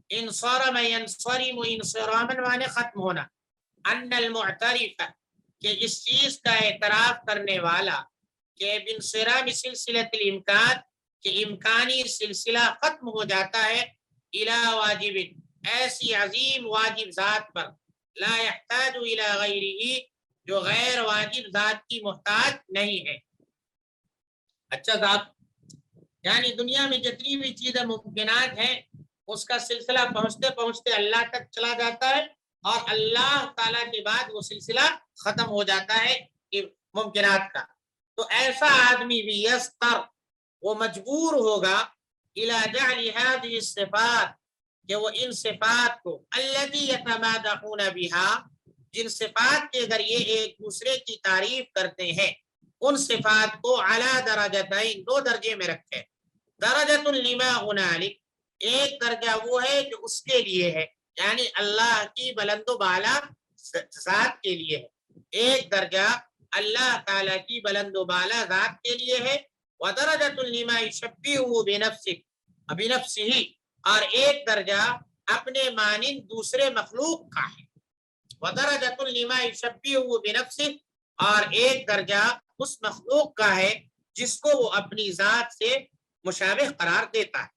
انصرم ینصرم انصراما معنی ختم ہونا. ان المعترف، کہ اس چیز کا اعتراف کرنے والا کہ بانصرام سلسلۃ الامکان، کہ امکانی سلسلہ ختم ہو جاتا ہے الی واجب، ایسی عظیم واجب ذات پر، لا يحتاج الی غیرہ، جو غیر واجب ذات کی محتاج نہیں ہے. اچھا ذات یعنی دنیا میں جتنی بھی چیزیں ممکنات ہیں اس کا سلسلہ پہنچتے پہنچتے اللہ تک چلا جاتا ہے اور اللہ تعالیٰ کے بعد وہ سلسلہ ختم ہو جاتا ہے ممکنات کا. تو ایسا آدمی بھی یستر وہ مجبور ہوگا الی جعل هذه الصفات کہ وہ ان صفات کو الذی یتمادحون بها جن صفات کے ذریعے ایک دوسرے کی تعریف کرتے ہیں ان صفات کو اعلی درجتین دو درجے میں رکھے. درجۃ لما هنالک ایک درجہ وہ ہے جو اس کے لیے ہے یعنی اللہ کی بلند و بالا ذات کے لیے ہے. ایک درجہ اللہ تعالیٰ کی بلند و بالا ذات کے لیے ہے. ودرجۃ لما یشبہہ بنفسہ اور ایک درجہ اپنے مانند دوسرے مخلوق کا ہے. ودرجۃ لما یشبہہ بنفسہ اور ایک درجہ اس مخلوق کا ہے جس کو وہ اپنی ذات سے مشابہ قرار دیتا ہے.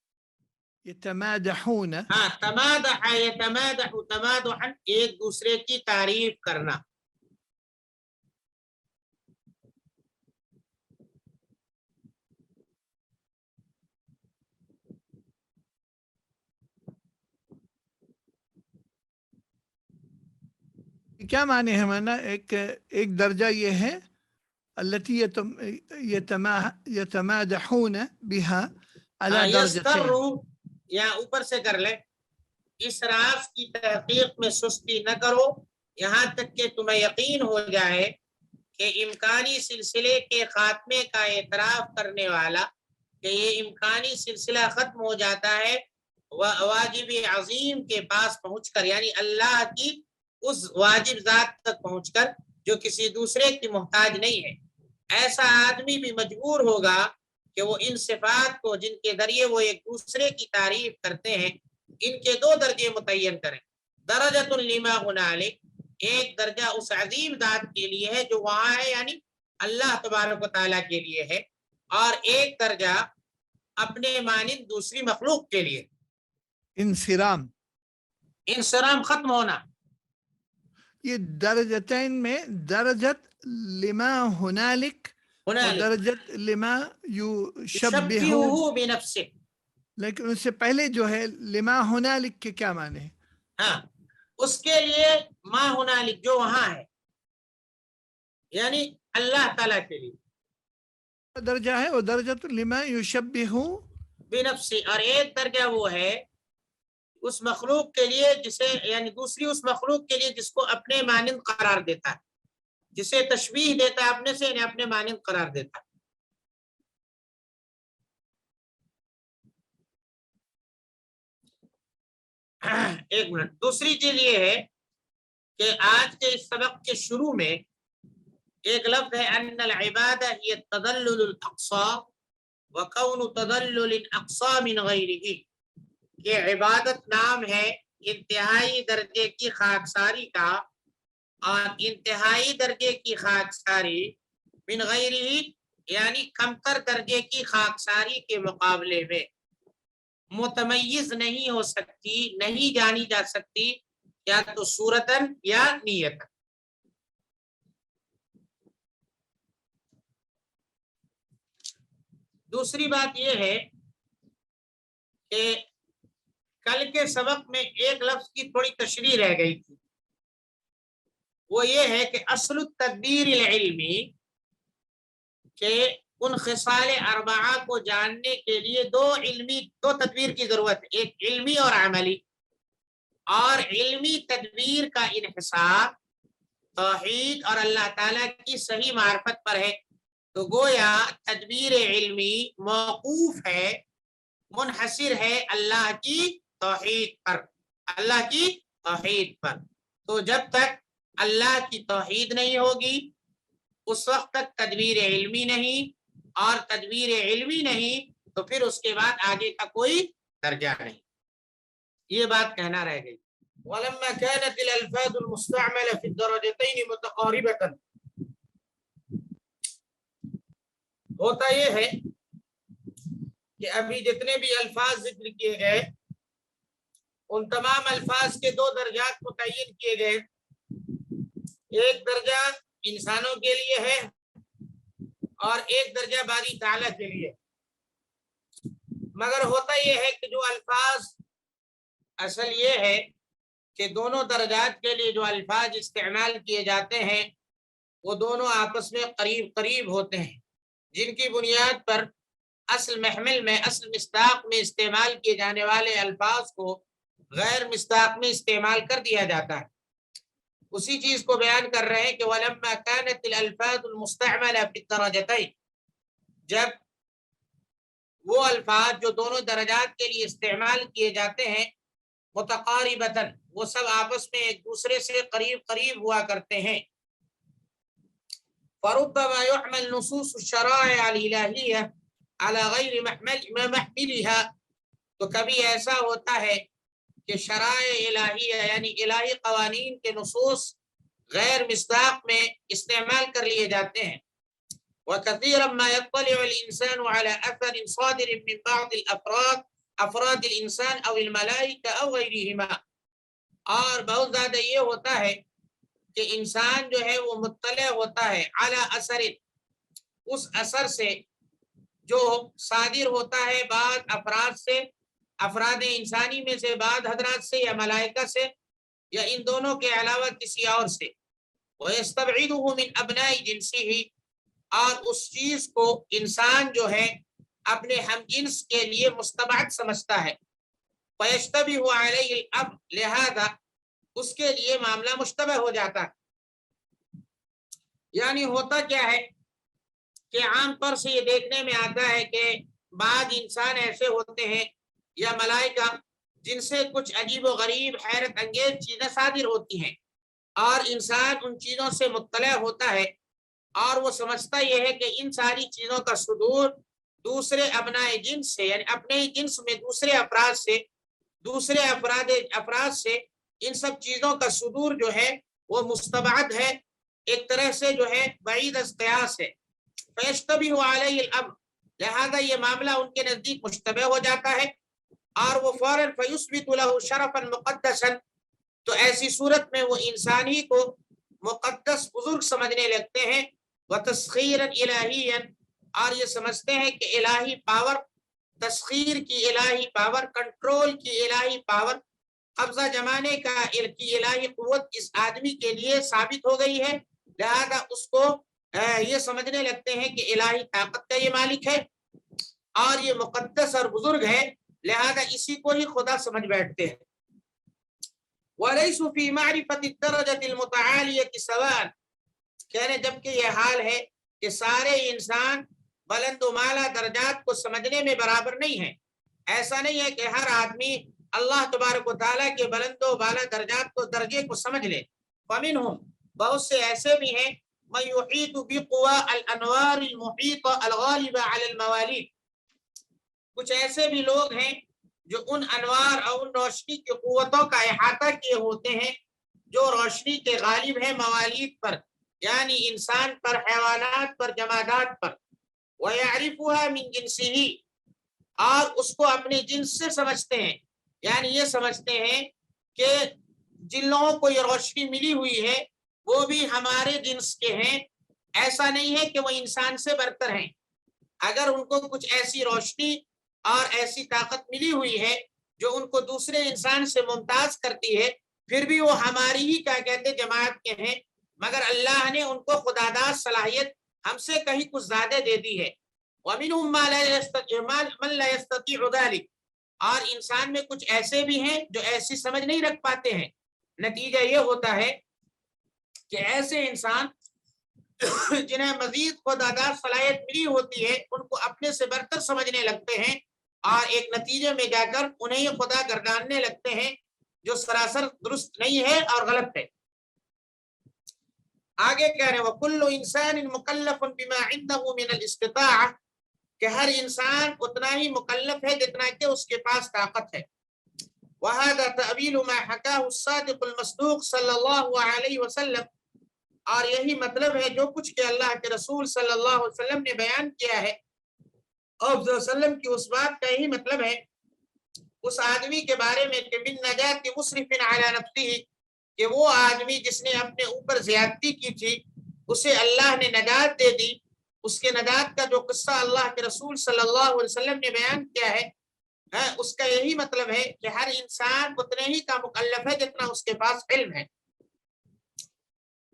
یتمادحون تمادح یتمادح تمادحا ایک دوسرے کی تعریف کرنا. کیا معنی ہے مانا ایک درجہ یہ ہے التي يتمادحون بها على درجتين یا اوپر سے کر لے اسراف کی تحقیق میں سستی نہ کرو یہاں تک کہ تمہیں یقین ہو جائے کہ امکانی سلسلے کے خاتمے کا اعتراف کرنے والا کہ یہ امکانی سلسلہ ختم ہو جاتا ہے واجب عظیم کے پاس پہنچ کر یعنی اللہ کی اس واجب ذات تک پہنچ کر جو کسی دوسرے کی محتاج نہیں ہے. ایسا آدمی بھی مجبور ہوگا کہ وہ ان صفات کو جن کے ذریعے وہ ایک دوسرے کی تعریف کرتے ہیں ان کے دو درجے متعین کریں. درجۃ لما هنالک ایک درجہ اس عظیم ذات کے لیے ہے جو وہاں ہے یعنی اللہ تبارک و تعالیٰ کے لیے ہے اور ایک درجہ اپنے مانند دوسری مخلوق کے لیے. انصرام ختم ہونا. یہ درجتین میں درجت لما ہنالک درجت لما یشبہ بنفسہ لیکن اس سے پہلے جو ہے لما ہنالک کے کیا معنی ہے؟ ہاں اس کے لیے ما ہنالک جو وہاں ہے یعنی اللہ تعالیٰ کے لیے درجہ ہے وہ درجت لما یشبہ بنفسہ اور ایک درجہ وہ ہے اس مخلوق کے لیے جسے یعنی دوسری اس مخلوق کے لیے جس کو اپنے مانند قرار دیتا ہے جسے تشبیہ دیتا ہے اپنے سے یعنی اپنے مانند قرار دیتا ہے. ایک منٹ. دوسری چیز یہ ہے کہ آج کے اس سبق کے شروع میں ایک لفظ ہے ان العبادہ ہی التدلل الاقصى وکون تدلل اقصى من غیرہ کہ عبادت نام ہے انتہائی درجے کی خاکساری کا اور انتہائی درجے کی خاکساری من غیرہ یعنی کمتر درجے کی خاکساری کے مقابلے میں متمیز نہیں ہو سکتی نہیں جانی جا سکتی یا تو صورتاً یا نیتاً. دوسری بات یہ ہے کہ کل کے سبق میں ایک لفظ کی تھوڑی تشریح رہ گئی تھی وہ یہ ہے کہ اصل التدبیر العلمی کہ ان خصال اربعہ کو جاننے کے لیے دو تدبیر کی ضرورت ہے ایک علمی اور عملی. اور علمی تدبیر کا انحصار توحید اور اللہ تعالیٰ کی صحیح معرفت پر ہے تو گویا تدبیر علمی موقوف ہے منحصر ہے اللہ کی توحید پر. تو جب تک اللہ کی توحید نہیں ہوگی اس وقت تک تدبیر علمی نہیں اور تدبیر علمی نہیں تو پھر اس کے بعد آگے کا کوئی درجہ نہیں. یہ بات کہنا رہ گئی. ولما كانت الالفاظ المستعمله في الدرجتين متقاربه ہوتا یہ ہے کہ ابھی جتنے بھی الفاظ ذکر کیے گئے ان تمام الفاظ کے دو درجات متعین کیے گئے. ایک درجہ انسانوں کے لیے ہے اور ایک درجہ باری تعالیٰ کے لیے. مگر ہوتا یہ ہے کہ جو الفاظ اصل یہ ہے کہ دونوں درجات کے لیے جو الفاظ استعمال کیے جاتے ہیں وہ دونوں آپس میں قریب قریب ہوتے ہیں، جن کی بنیاد پر اصل محمل میں اصل مصداق میں استعمال کیے جانے والے الفاظ کو غیر مصداق میں استعمال کر دیا جاتا ہے۔ اسی چیز کو بیان کر رہے ہیں کہ وَلَمَّا كَانَتِ الْأَلْفَاظُ الْمُسْتَعْمَلَةُ فِي الدَّرَجَتَيْنِ، جب وہ الفاظ جو دونوں درجات کے لیے استعمال کیے جاتے ہیں متقاربتاً، وہ سب آپس میں ایک دوسرے سے قریب قریب ہوا کرتے ہیں، فَرُبَّمَا يُحْمَلْ نُصُوصُ الشَّرَائِعِ الْإِلَٰهِيَّةِ عَلَى غَيْرِ مَحْمِلِهَا، تو کبھی ایسا ہوتا ہے کہ شرائع الہیہ یعنی الہی قوانین کے نصوص غیر مصداق میں استعمال کر لیے جاتے ہیں۔ وَكَثِيرًا مَا يَطَّلِعُ الْإِنسَانُ عَلَى أَثَرٍ صَادِرٍ مِّن بَعْضِ أفراد الإنسان أو الملائكة أو غيرهما، اور بہت زیادہ یہ ہوتا ہے کہ انسان جو ہے وہ مطلع ہوتا ہے علی اثر، اس اثر سے جو صادر ہوتا ہے بعض افراد سے، افراد انسانی میں سے بعض حضرات سے یا ملائکہ سے یا ان دونوں کے علاوہ کسی اور سے، وَيَسْتَبْعِدُهُ مِنْ أَبْنَاءِ جِنْسِهِ، اور اس چیز کو انسان جو ہے اپنے ہم جنس کے لیے مستبعد سمجھتا ہے، فَيَشْتَبِهُ عَلَيْهِ الْأَمْرُ، لہذا اس کے لیے معاملہ مشتبہ ہو جاتا ہے۔ یعنی ہوتا کیا ہے کہ عام طور سے یہ دیکھنے میں آتا ہے کہ بعض انسان ایسے ہوتے ہیں یا ملائکہ جن سے کچھ عجیب و غریب حیرت انگیز چیزیں صادر ہوتی ہیں، اور انسان ان چیزوں سے مطلع ہوتا ہے اور وہ سمجھتا یہ ہے کہ ان ساری چیزوں کا صدور دوسرے ابنائے جنس سے، یعنی اپنے ہی جنس میں دوسرے افراد سے، دوسرے افراد سے ان سب چیزوں کا صدور جو ہے وہ مستبعد ہے، ایک طرح سے جو ہے بعید از قیاس ہے۔ فَيَشْتَبِهُ عَلَيْهِ الْأَمْرُ، لہذا یہ معاملہ ان کے نزدیک مشتبہ ہو جاتا ہے، اور وہ فوراً فَيُثْبِتُ لَهُ شَرَفًا مُقَدَّسًا، تو ایسی صورت میں وہ انسان ہی کو مقدس بزرگ سمجھنے لگتے ہیں، وَتَسْخِيرًا إِلَٰهِيًّا، اور یہ سمجھتے ہیں کہ الہی پاور، تسخیر کی الہی پاور، کنٹرول کی الہی پاور، قبضہ جمانے کی الہی قوت اس آدمی کے لیے ثابت ہو گئی ہے، لہذا اس کو یہ سمجھنے لگتے ہیں کہ الہی طاقت کا یہ مالک ہے اور یہ مقدس اور بزرگ ہے، لہذا اسی کو ہی خدا سمجھ بیٹھتے ہیں۔ وَلَيْسُ فِي مَعْرِفَةِ الدَّرَجَةِ الْمُتَعَالِيَةِ سَوَاءً، کہنے جبکہ یہ حال ہے کہ سارے انسان بلند و بالا درجات کو سمجھنے میں برابر نہیں ہیں، ایسا نہیں ہے کہ ہر آدمی اللہ تبارک و تعالیٰ کے بلند و بالا درجات کو درجے کو سمجھ لے۔ فَمِنْهُمْ، بہت سے ایسے بھی ہیں، مَنْ يُحِيطُ بِقُوَىٰ الْأَنْوَارِ الْمُحِيطَ الْغَالِبَ عَلَى الْمَوَالِيدِ، کچھ ایسے بھی لوگ ہیں جو ان انوار اور ان روشنی کی قوتوں کا احاطہ کیے ہوتے ہیں جو روشنی کے غالب ہیں موالید پر، یعنی انسان پر، حیوانات پر، جمادات پر۔ وَيَعْرِفُهَا مِنْ جِنْسِهِ، اور اس کو اپنے جنس سے سمجھتے ہیں، یعنی یہ سمجھتے ہیں کہ جن لوگوں کو یہ روشنی ملی ہوئی ہے وہ بھی ہمارے جنس کے ہیں، ایسا نہیں ہے کہ وہ انسان سے برتر ہیں۔ اگر ان کو کچھ ایسی روشنی اور ایسی طاقت ملی ہوئی ہے جو ان کو دوسرے انسان سے ممتاز کرتی ہے، پھر بھی وہ ہماری ہی کیا کہتے جماعت کے ہیں، مگر اللہ نے ان کو خداداد صلاحیت ہم سے کہیں کچھ زیادہ دے دی ہے۔ وَمِنْهُمْ مَن لَا يَسْتَطِيعُ ذَلِكَ، اور انسان میں کچھ ایسے بھی ہیں جو ایسی سمجھ نہیں رکھ پاتے ہیں۔ نتیجہ یہ ہوتا ہے کہ ایسے انسان جنہیں مزید خداداد صلاحیت ملی ہوتی ہے ان کو اپنے سے برتر سمجھنے لگتے ہیں، اور ایک نتیجے میں جا کر انہیں خدا گرداننے لگتے ہیں، جو سراسر درست نہیں ہے اور غلط ہے۔ آگے کہہ رہے ہیں وَكُلُّ إِنسَانٍ مُكَلَّفٌ بِمَا عِنْدَهُ مِنَ الْإِسْتِطَاعَةِ، کہ ہر انسان اتنا ہی مکلف ہے جتنا کہ اس کے پاس طاقت ہے۔ وَهَذَا تَأْوِيلُ مَا حَكَاهُ الصَّادِقُ الْمَصْدُوقُ صلی اللہ علیہ وسلم، اور یہی مطلب ہے جو کچھ کہ اللہ کے رسول صلی اللہ علیہ وسلم نے بیان کیا ہے، اور صلی اللہ علیہ وسلم کی اس بات کا یہی مطلب ہے اس آدمی کے بارے میں کہ من نجات مصرف علی نفسہ، کہ وہ آدمی جس نے اپنے اوپر زیادتی کی تھی اسے اللہ نے نجات دے دی۔ اس کے نجات کا جو قصہ اللہ کے رسول صلی اللہ علیہ وسلم نے بیان کیا ہے ہے، اس کا یہی مطلب ہے کہ ہر انسان اتنے ہی کا مکلف ہے جتنا اس کے پاس علم ہے۔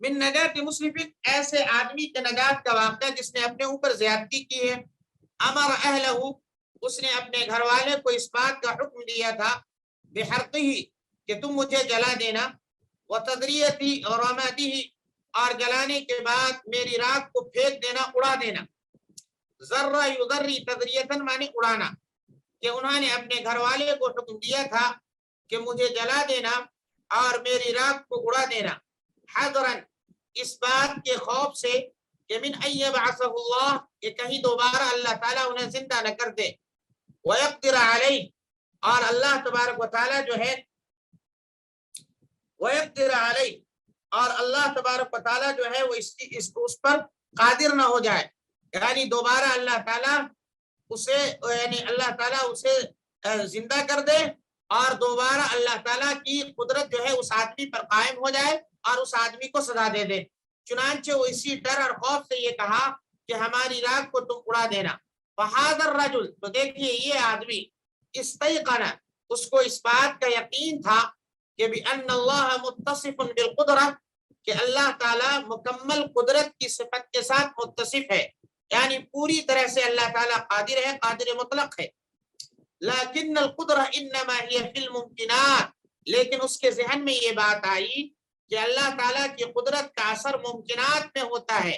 من نجات مسلم، ایسے آدمی کے نجات کا واقعہ جس نے اپنے اوپر زیادتی کی ہے۔ امر اہلہ، اس نے اپنے گھر والے کو اس بات کا حکم دیا تھا بحرقہ، کہ تم مجھے جلا دینا، وتدریتی اور رمادی، اور جلانے کے بعد میری راکھ کو پھینک دینا، اڑا دینا۔ ذرہ یذری تدریتن معنی اڑانا، کہ انہوں نے اپنے گھر والے کو حکم دیا تھا کہ مجھے جلا دینا اور میری راکھ کو اڑا دینا، حذرن، اس بات کے خوف سے کہ من ان یبعثہ اللہ، کہ کہیں دوبارہ اللہ تعالیٰ انہیں زندہ نہ کر دے، ویقدر علیہ، اور اللہ تبارک و تعالیٰ جو ہے ویقدر علیہ، اور اللہ تبارک و تعالیٰ جو ہے وہ اس پر قادر نہ ہو جائے، یعنی دوبارہ اللہ تعالیٰ اسے، یعنی اللہ تعالیٰ اسے زندہ کر دے اور دوبارہ اللہ تعالیٰ کی قدرت جو ہے اس آدمی پر قائم ہو جائے اور اس آدمی کو سزا دے دے۔ چنانچہ وہ اسی ڈر اور خوف سے یہ کہا کہ ہماری راکھ کو تم اڑا دینا۔ فہذا الرجل، تو دیکھیے یہ آدمی، استیقن، اس کو اس بات کا یقین تھا کہ بأن اللہ متصف بالقدرہ، کہ اللہ تعالیٰ مکمل قدرت کی صفت کے ساتھ متصف ہے، یعنی پوری طرح سے اللہ تعالیٰ قادر ہے، قادر مطلق ہے۔ لیکن القدرہ انما ہی فی الممکنات، لیکن اس کے ذہن میں یہ بات آئی کہ اللہ تعالیٰ کی قدرت کا اثر ممکنات میں ہوتا ہے،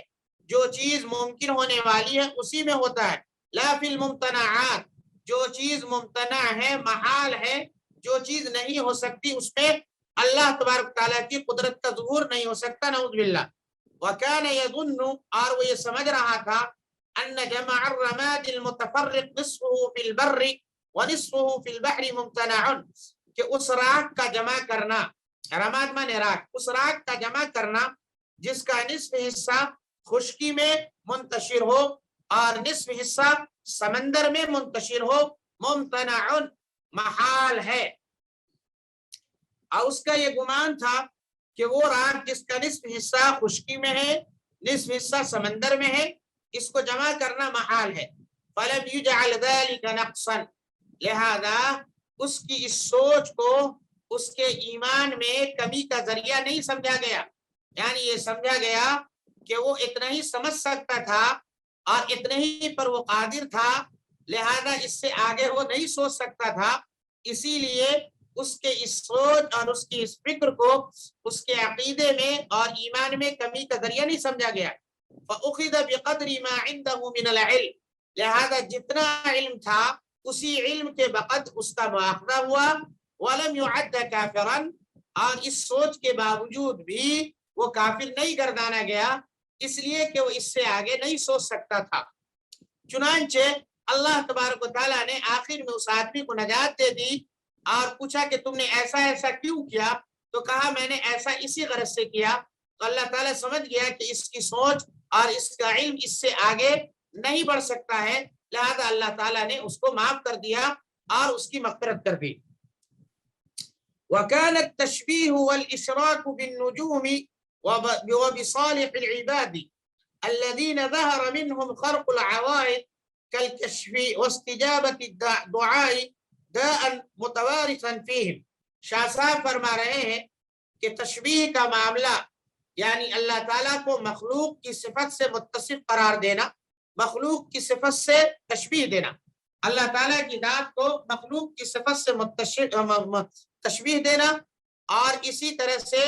جو چیز ممکن ہونے والی ہے اسی میں ہوتا ہے، لا فی الممتنعات، جو چیز ممتنع ہے، محال ہے، جو چیز نہیں ہو سکتی اس میں اللہ تبارک تعالیٰ کی قدرت کا ظہور نہیں ہو سکتا، نعوذ باللہ۔ وَكَانَ يَظُنُّ، اور وہ یہ سمجھ رہا تھا، أَنَّ جَمَعَ الرَّمَادِ الْمُتَفَرِّقِ نِصْفُهُ فِي الْبَرِّ وَنِصْفُهُ فِي الْبَحْرِ مُمْتَنَعٌ، کہ اس راکھ کا جمع کرنا، رماد مانے راکھ، اس راکھ کا جمع کرنا جس کا نصف حصہ خشکی میں منتشر ہو اور نصف حصہ سمندر میں منتشر ہو، ممتنع، محال ہے۔ اور اس کا یہ گمان تھا کہ وہ راکھ جس کا نصف حصہ خشکی میں ہے، نصف حصہ سمندر میں ہے، اس کو جمع کرنا محال ہے۔ فَلَمْ يُجْعَلْ ذَلِكَ نَقْصًا، لہذا اس کی اس سوچ کو اس کے ایمان میں کمی کا ذریعہ نہیں سمجھا گیا، یعنی یہ سمجھا گیا کہ وہ اتنا ہی سمجھ سکتا تھا اور اتنے ہی پر وہ قادر تھا، لہذا اس سے آگے وہ نہیں سوچ سکتا تھا، اسی لیے اس کے اس سوچ اور اس کی اس فکر کو اس کے عقیدے میں اور ایمان میں کمی کا ذریعہ نہیں سمجھا گیا۔ فَأُخِذَ بِقَدْرِ مَا عِنْدَهُ مِنَ الْعِلْمِ، لہذا جتنا علم تھا اسی علم کے بقدر اس کا مواخذہ ہوا۔ وَلَمْ يُعَدَّ كَافِرًا، اور اس سوچ کے باوجود بھی وہ کافر نہیں گردانا گیا، اس لیے کہ وہ اس سے آگے نہیں سوچ سکتا تھا۔ چنانچہ اللہ تبارک و تعالیٰ نے آخر میں اس آدمی کو نجات دے دی اور پوچھا کہ تم نے ایسا ایسا کیوں کیا، تو کہا میں نے ایسا اسی غرض سے کیا۔ تو اللہ تعالیٰ سمجھ گیا کہ اس کی سوچ اور اس کا علم اس سے آگے نہیں بڑھ سکتا ہے، لہذا اللہ تعالیٰ نے اس کو معاف کر دیا اور اس کی مغفرت کر دی۔ وَكَانَ التَّشْبِيهُ وَالْإِشْرَاكُ بِالنُّجُومِ وَبِصَالِحِ الْعِبَادِ الَّذِينَ ظَهَرَ مِنْهُمْ خَرْقُ الْعَوَائِدِ كَالْكَشْفِ وَاسْتِجَابَةِ الدُّعَاءِ دَاءً مُتَوَارِثًا فِيهِمْ۔ شاہ صاحب فرما رہے ہیں کہ تشبیہ کا معاملہ، یعنی اللہ تعالیٰ کو مخلوق کی صفت سے متصف قرار دینا، مخلوق کی صفت سے تشبیہ دینا، اللہ تعالیٰ کی ذات کو مخلوق کی صفت سے تشبیہ دینا، اور اسی طرح سے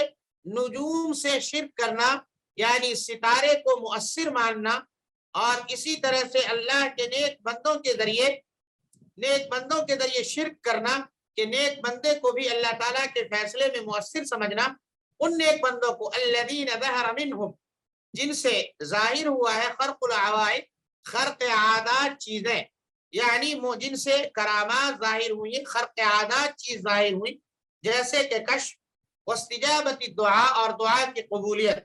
نجوم سے شرک کرنا، یعنی ستارے کو مؤثر ماننا، اور اسی طرح سے اللہ کے نیک بندوں کے ذریعے شرک کرنا، کہ نیک بندے کو بھی اللہ تعالیٰ کے فیصلے میں مؤثر سمجھنا، ان نیک بندوں کو الذین ظہر منہم، جن سے ظاہر ہوا ہے خرق العوائد، خرق عادات چیزیں، یعنی جن سے کرامات ظاہر ہوئی، خرق عادات چیز ظاہر ہوئی، جیسے کہ کشف، واستجابت الدعاء، اور دعا کی قبولیت۔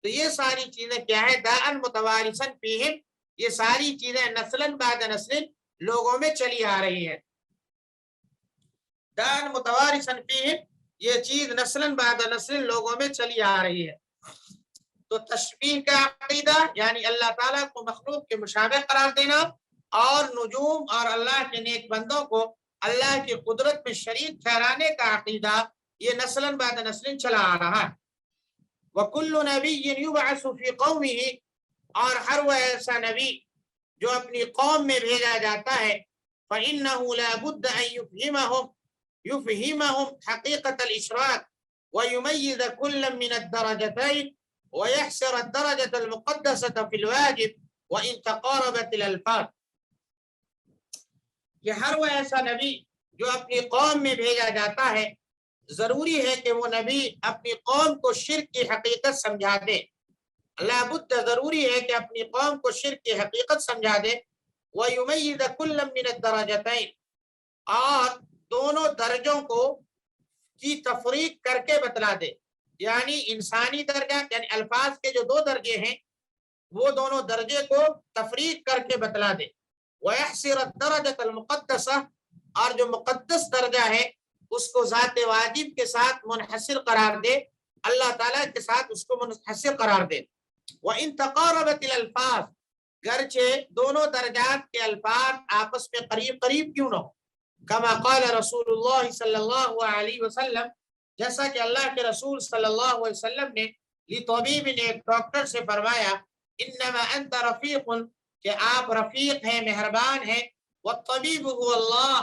تو یہ ساری چیزیں کیا ہے؟ داءً متوارثاً فیہم، یہ ساری چیزیں نسلاً بعد نسل لوگوں میں چلی آ رہی ہیں۔ داءً متوارثاً فیہم، یہ چیز نسلاً بعد نسل لوگوں میں چلی آ رہی ہے۔ تو تشبیہ کا عقیدہ یعنی اللہ تعالیٰ کو مخلوق کے مشابہ قرار دینا، اور نجوم اور اللہ کے نیک بندوں کو اللہ کی قدرت میں شریک ٹھہرانے کا عقیدہ یہ نسلاً بعد نسل چلا آ رہا ہے. وَكُلُّ نَبِيٍّ يُبْعَثُ فِي قَوْمِهِ، اور ہر وہ ایسا نبی جو اپنی قوم میں بھیجا جاتا ہے فَإِنَّهُ لَا بُدَّ أَن يُفْهِمَهُمْ حَقِيقَةَ الْإِشْرَاكِ وَيُمَيِّزَ كُلًّا مِنَ الدَّرَجَتَيْنِ وَيَحْصِرَ الدَّرَجَةَ الْمُقَدَّسَةَ فِي الْوَاجِبِ وَإِن تَقَارَبَتِ الْأَلْفَاظُ، کہ ہر وہ ایسا نبی جو اپنی قوم میں بھیجا جاتا ہے ضروری ہے کہ وہ نبی اپنی قوم کو شرک کی حقیقت سمجھا دے. لابد ضروری ہے کہ اپنی قوم کو شرک کی حقیقت سمجھا دے. وَيُمَيِّزَ كُلًّا مِنَ الدَّرَجَتَيْنِ، اور دونوں درجوں کو کی تفریق کر کے بتلا دے. یعنی انسانی درجہ یعنی الفاظ کے جو دو درجے ہیں وہ دونوں درجے کو تفریق کر کے بتلا دے. وَيَحْصِرَ الدَّرَجَةَ الْمُقَدَّسَةَ، اور جو مقدس درجہ ہے اس کو ذات واجب کے ساتھ منحصر قرار دے، اللہ تعالیٰ کے ساتھ اس کو منحصر قرار دے. وَإِن تَقَارَبَتِ الْأَلْفَاظُ، گرچہ دونوں درجات کے الفاظ آپس میں قریب قریب کیوں نہ ہو. کما قال رسول اللہ صلی اللہ علیہ وسلم، جیسا کہ اللہ کے رسول صلی اللہ علیہ وسلم نے لطبیب نے ایک ڈاکٹر سے فرمایا انما انت رفیق، کہ آپ رفیق ہیں، مہربان ہیں. والطبیب هو اللہ،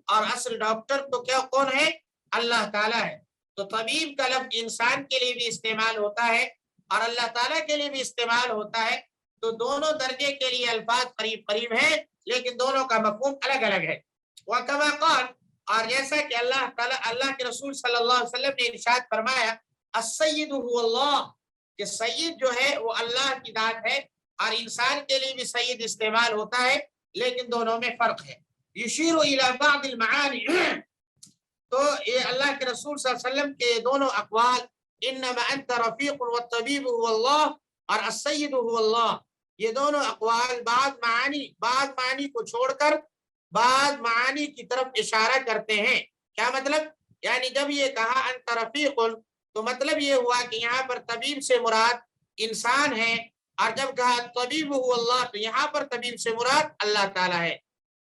اور اصل ڈاکٹر تو کیا کون ہے؟ اللہ تعالیٰ ہے. تو طبیب کا لفظ انسان کے لیے بھی استعمال ہوتا ہے اور اللہ تعالیٰ کے لیے بھی استعمال ہوتا ہے. تو دونوں درجے کے لیے الفاظ قریب قریب ہیں لیکن دونوں کا مفہوم الگ الگ ہے. وَكَمَا قَالَ، اور جیسا کہ اللہ تعالیٰ اللہ کے رسول صلی اللہ علیہ وسلم نے ارشاد فرمایا السید هو اللہ، کہ سید جو ہے وہ اللہ کی ذات ہے. اور انسان کے لیے بھی سید استعمال ہوتا ہے لیکن دونوں میں فرق ہے. یشیر الی بعض المعانی، تو یہ اللہ کے رسول صلی اللہ علیہ وسلم کے دونوں اقوال انما انت رفیق والطبیب هو اللہ اور السید هو اللہ، یہ دونوں اقوال بعض معانی کو چھوڑ کر بعض معانی کی طرف اشارہ کرتے ہیں. کیا مطلب؟ یعنی جب یہ کہا انت رفیق تو مطلب یہ ہوا کہ یہاں پر طبیب سے مراد انسان ہے، اور جب کہا طبیب هو اللہ تو یہاں پر طبیب سے مراد اللہ تعالیٰ ہے.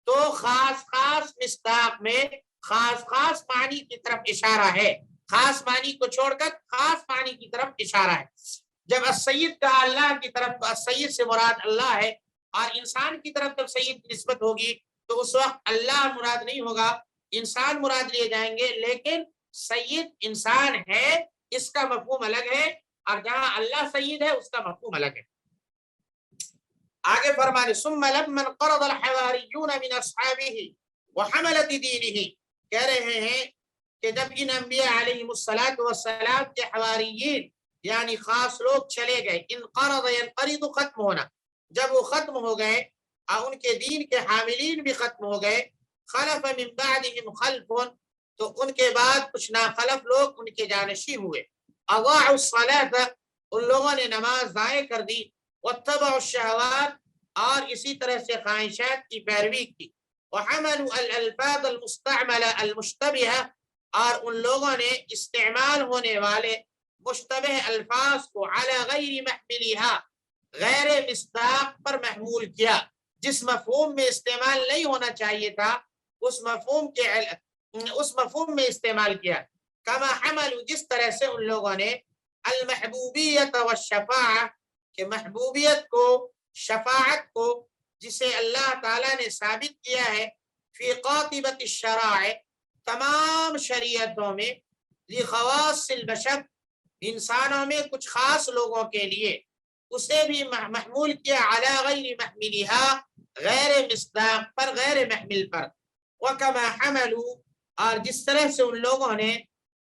تو خاص خاص مصداق میں خاص خاص معنی کی طرف اشارہ ہے، خاص معنی کو چھوڑ کر خاص معنی کی طرف اشارہ ہے. جب السید کہا اللہ کی طرف تو السید سے مراد اللہ ہے، اور انسان کی طرف جب سید کی نسبت ہوگی تو اس وقت اللہ مراد نہیں ہوگا، انسان مراد لیے جائیں گے. لیکن سید انسان ہے اس کا مفہوم الگ ہے، اور جہاں اللہ سید ہے اس کا مفہوم الگ ہے. آگے فرمانے ثم لما انقرض الحواریون من اصحابہ وحملت دینہ، کہہ رہے ہیں کہ جب ان انبیاء علیہ السلام کے حواریین یعنی خاص لوگ چلے گئے، انقرض ینقرض ختم ہونا، جب وہ ختم ہو گئے اور ان کے دین کے حاملین بھی ختم ہو گئے، خلف من بعدہم خلف، تو ان کے بعد کچھ ناخلف لوگ ان کے جانشین ہوئے. اضاعوا الصلاۃ، ان لوگوں نے نماز ضائع کر دی. واتبعوا الشہوات، اور اسی طرح سے خواہشات کی پیروی کی. وحملوا الالفاظ المستعملہ المشتبہہ، اور ان لوگوں نے استعمال ہونے والے مشتبہ الفاظ کو علی غیر محملہا، غیر مصداق پر محمول کیا، جس مفہوم میں استعمال نہیں ہونا چاہیے تھا اس مفہوم میں استعمال کیا. کما حملوا، جس طرح سے ان لوگوں نے المحبوبیت والشفاعہ، کہ محبوبیت کو شفاعت کو جسے اللہ تعالیٰ نے ثابت کیا ہے فی قاطبۃ الشرائع، تمام شریعتوں میں، لخواص البشر، انسانوں میں کچھ خاص لوگوں کے لیے، اسے بھی محمول کیا علی غیر محملہا، غیر مصداق پر، غیر محمل پر. وکما حملوا، اور جس طرح سے ان لوگوں نے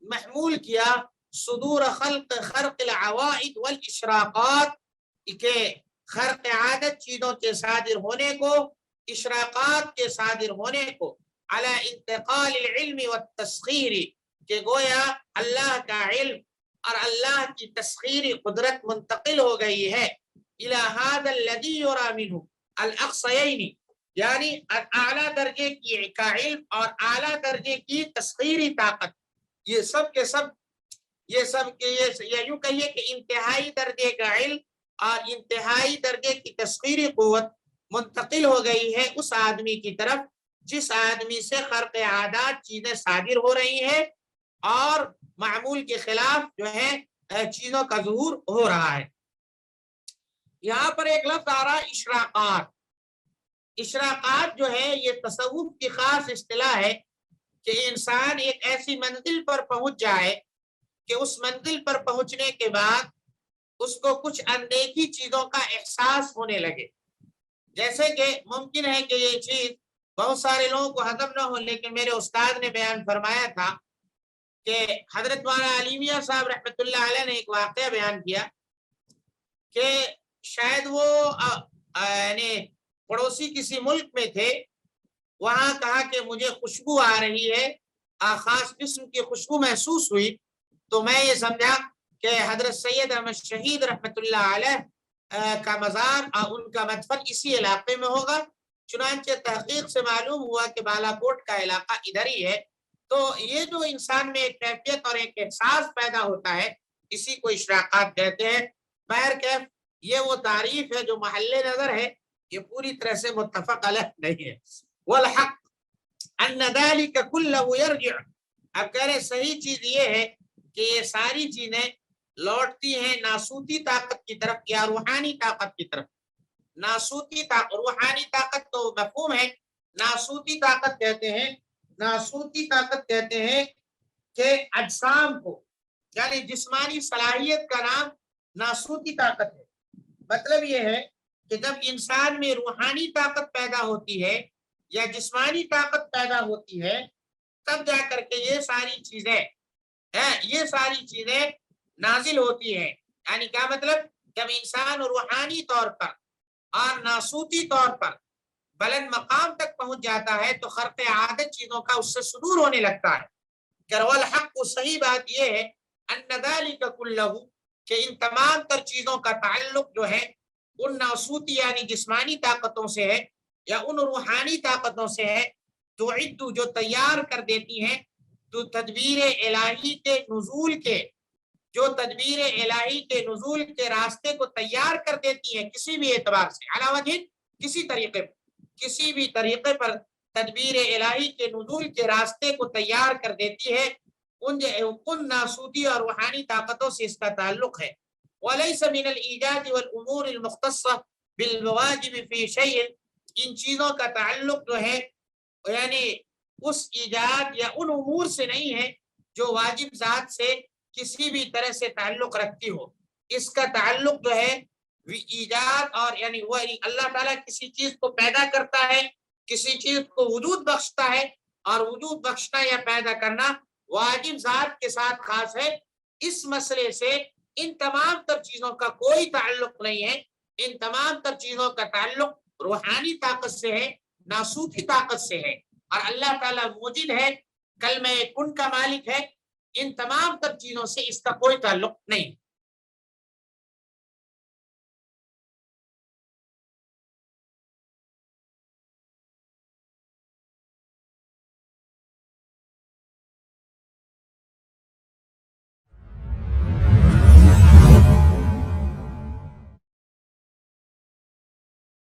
محمول کیا صدور خرق العوائد والاشراقات، کہ خرق عادت چیزوں کے صادر ہونے کو، اشراقات کے صادر ہونے کو، علی انتقال العلم والتسخیر، کہ گویا اللہ کا علم اور اللہ کی تسخیری قدرت منتقل ہو گئی ہے الی ھذا الذی یری منہ الاقصیین، یعنی اعلیٰ درجے کی کا علم اور اعلیٰ درجے کی تسخیری طاقت، یہ سب کے سب یہ یوں کہیے کہ انتہائی درجے کا علم اور انتہائی درجے کی تسخیری قوت منتقل ہو گئی ہے اس آدمی کی طرف جس آدمی سے خرق عادات چیزیں صادر ہو رہی ہیں اور معمول کے خلاف جو ہے چیزوں کا ظہور ہو رہا ہے. یہاں پر ایک لفظ آ رہا ہے اشراقات. اشراقات جو ہے یہ تصوف کی خاص اصطلاح ہے کہ انسان ایک ایسی منزل پر پہنچ جائے کہ اس منزل پر پہنچنے کے بعد اس کو کچھ اندیکھی چیزوں کا احساس ہونے لگے. جیسے کہ ممکن ہے کہ یہ چیز بہت سارے لوگوں کو ہضم نہ ہو، لیکن میرے استاد نے بیان فرمایا تھا کہ حضرت مولانا علی میاں صاحب رحمۃ اللہ علیہ نے ایک واقعہ بیان کیا کہ شاید وہ یعنی پڑوسی کسی ملک میں تھے، وہاں کہا کہ مجھے خوشبو آ رہی ہے، خاص قسم کی خوشبو محسوس ہوئی، تو میں یہ سمجھا کہ حضرت سید احمد شہید رحمۃ اللہ علیہ کا مزار ان کا مدفن اسی علاقے میں ہوگا. چنانچہ تحقیق سے معلوم ہوا کہ بالا کوٹ کا علاقہ ادھر ہی ہے. تو یہ جو انسان میں ایک کیفیت اور ایک احساس پیدا ہوتا ہے اسی کو اشراقات کہتے ہیں. بہرکیف یہ وہ تعریف ہے جو محل نظر ہے، یہ پوری طرح سے متفق علیہ نہیں ہے. والحق ان ذلك كله يرجع، اب کہہ رہے صحیح چیز یہ ہے کہ یہ ساری چیزیں لوٹتی ہیں ناسوتی طاقت کی طرف یا روحانی طاقت کی طرف. ناسوتی طاقت، روحانی طاقت تو مفہوم ہے، ناسوتی طاقت کہتے ہیں، ناسوتی طاقت کہتے ہیں کہ اجسام کو، یعنی جسمانی صلاحیت کا نام ناسوتی طاقت ہے. مطلب یہ ہے کہ جب انسان میں روحانی طاقت پیدا ہوتی ہے یا جسمانی طاقت پیدا ہوتی ہے تب جا کر کے یہ ساری چیزیں نازل ہوتی ہیں. یعنی کیا مطلب؟ جب انسان روحانی طور پر اور ناسوتی طور پر بلند مقام تک پہنچ جاتا ہے تو خرق عادت چیزوں کا اس سے صدور ہونے لگتا ہے. والحق کو صحیح بات یہ ہے ان ذلك كله کہ ان تمام تر چیزوں کا تعلق جو ہے ان ناسوتی یعنی جسمانی طاقتوں سے ہے یا ان روحانی طاقتوں سے ہے جو تیار کر دیتی ہیں تو تدبیر الہی کے نزول کے، جو تدبیر الہی کے نزول کے راستے کو تیار کر دیتی ہیں کسی بھی اعتبار سے، علاوہ کسی بھی طریقے پر تدبیر الہی کے نزول کے راستے کو تیار کر دیتی ہے، ان ناسوتی اور روحانی طاقتوں سے اس کا تعلق ہے. وَلَيْسَ مِنَ الْإِيجَادِ وَالْأُمُورِ الْمُخْتَصَّةِ بِالْوَاجِبِ فِي شَيْءٍ، ان چیزوں کا تعلق جو ہے یعنی اس ایجاد یا ان امور سے نہیں ہے جو واجب ذات سے کسی بھی طرح سے تعلق رکھتی ہو. اس کا تعلق جو ہے ایجاد اور یعنی وہ اللہ تعالیٰ کسی چیز کو پیدا کرتا ہے، کسی چیز کو وجود بخشتا ہے، اور وجود بخشنا یا پیدا کرنا واجب ذات کے ساتھ خاص ہے. اس مسئلے سے ان تمام تر چیزوں کا کوئی تعلق نہیں ہے. ان تمام تر چیزوں کا تعلق روحانی طاقت سے ہے، ناسوتی طاقت سے ہے، اور اللہ تعالیٰ موجود ہے، کلمہ کن کا مالک ہے. ان تمام تر چیزوں سے اس کا کوئی تعلق نہیں.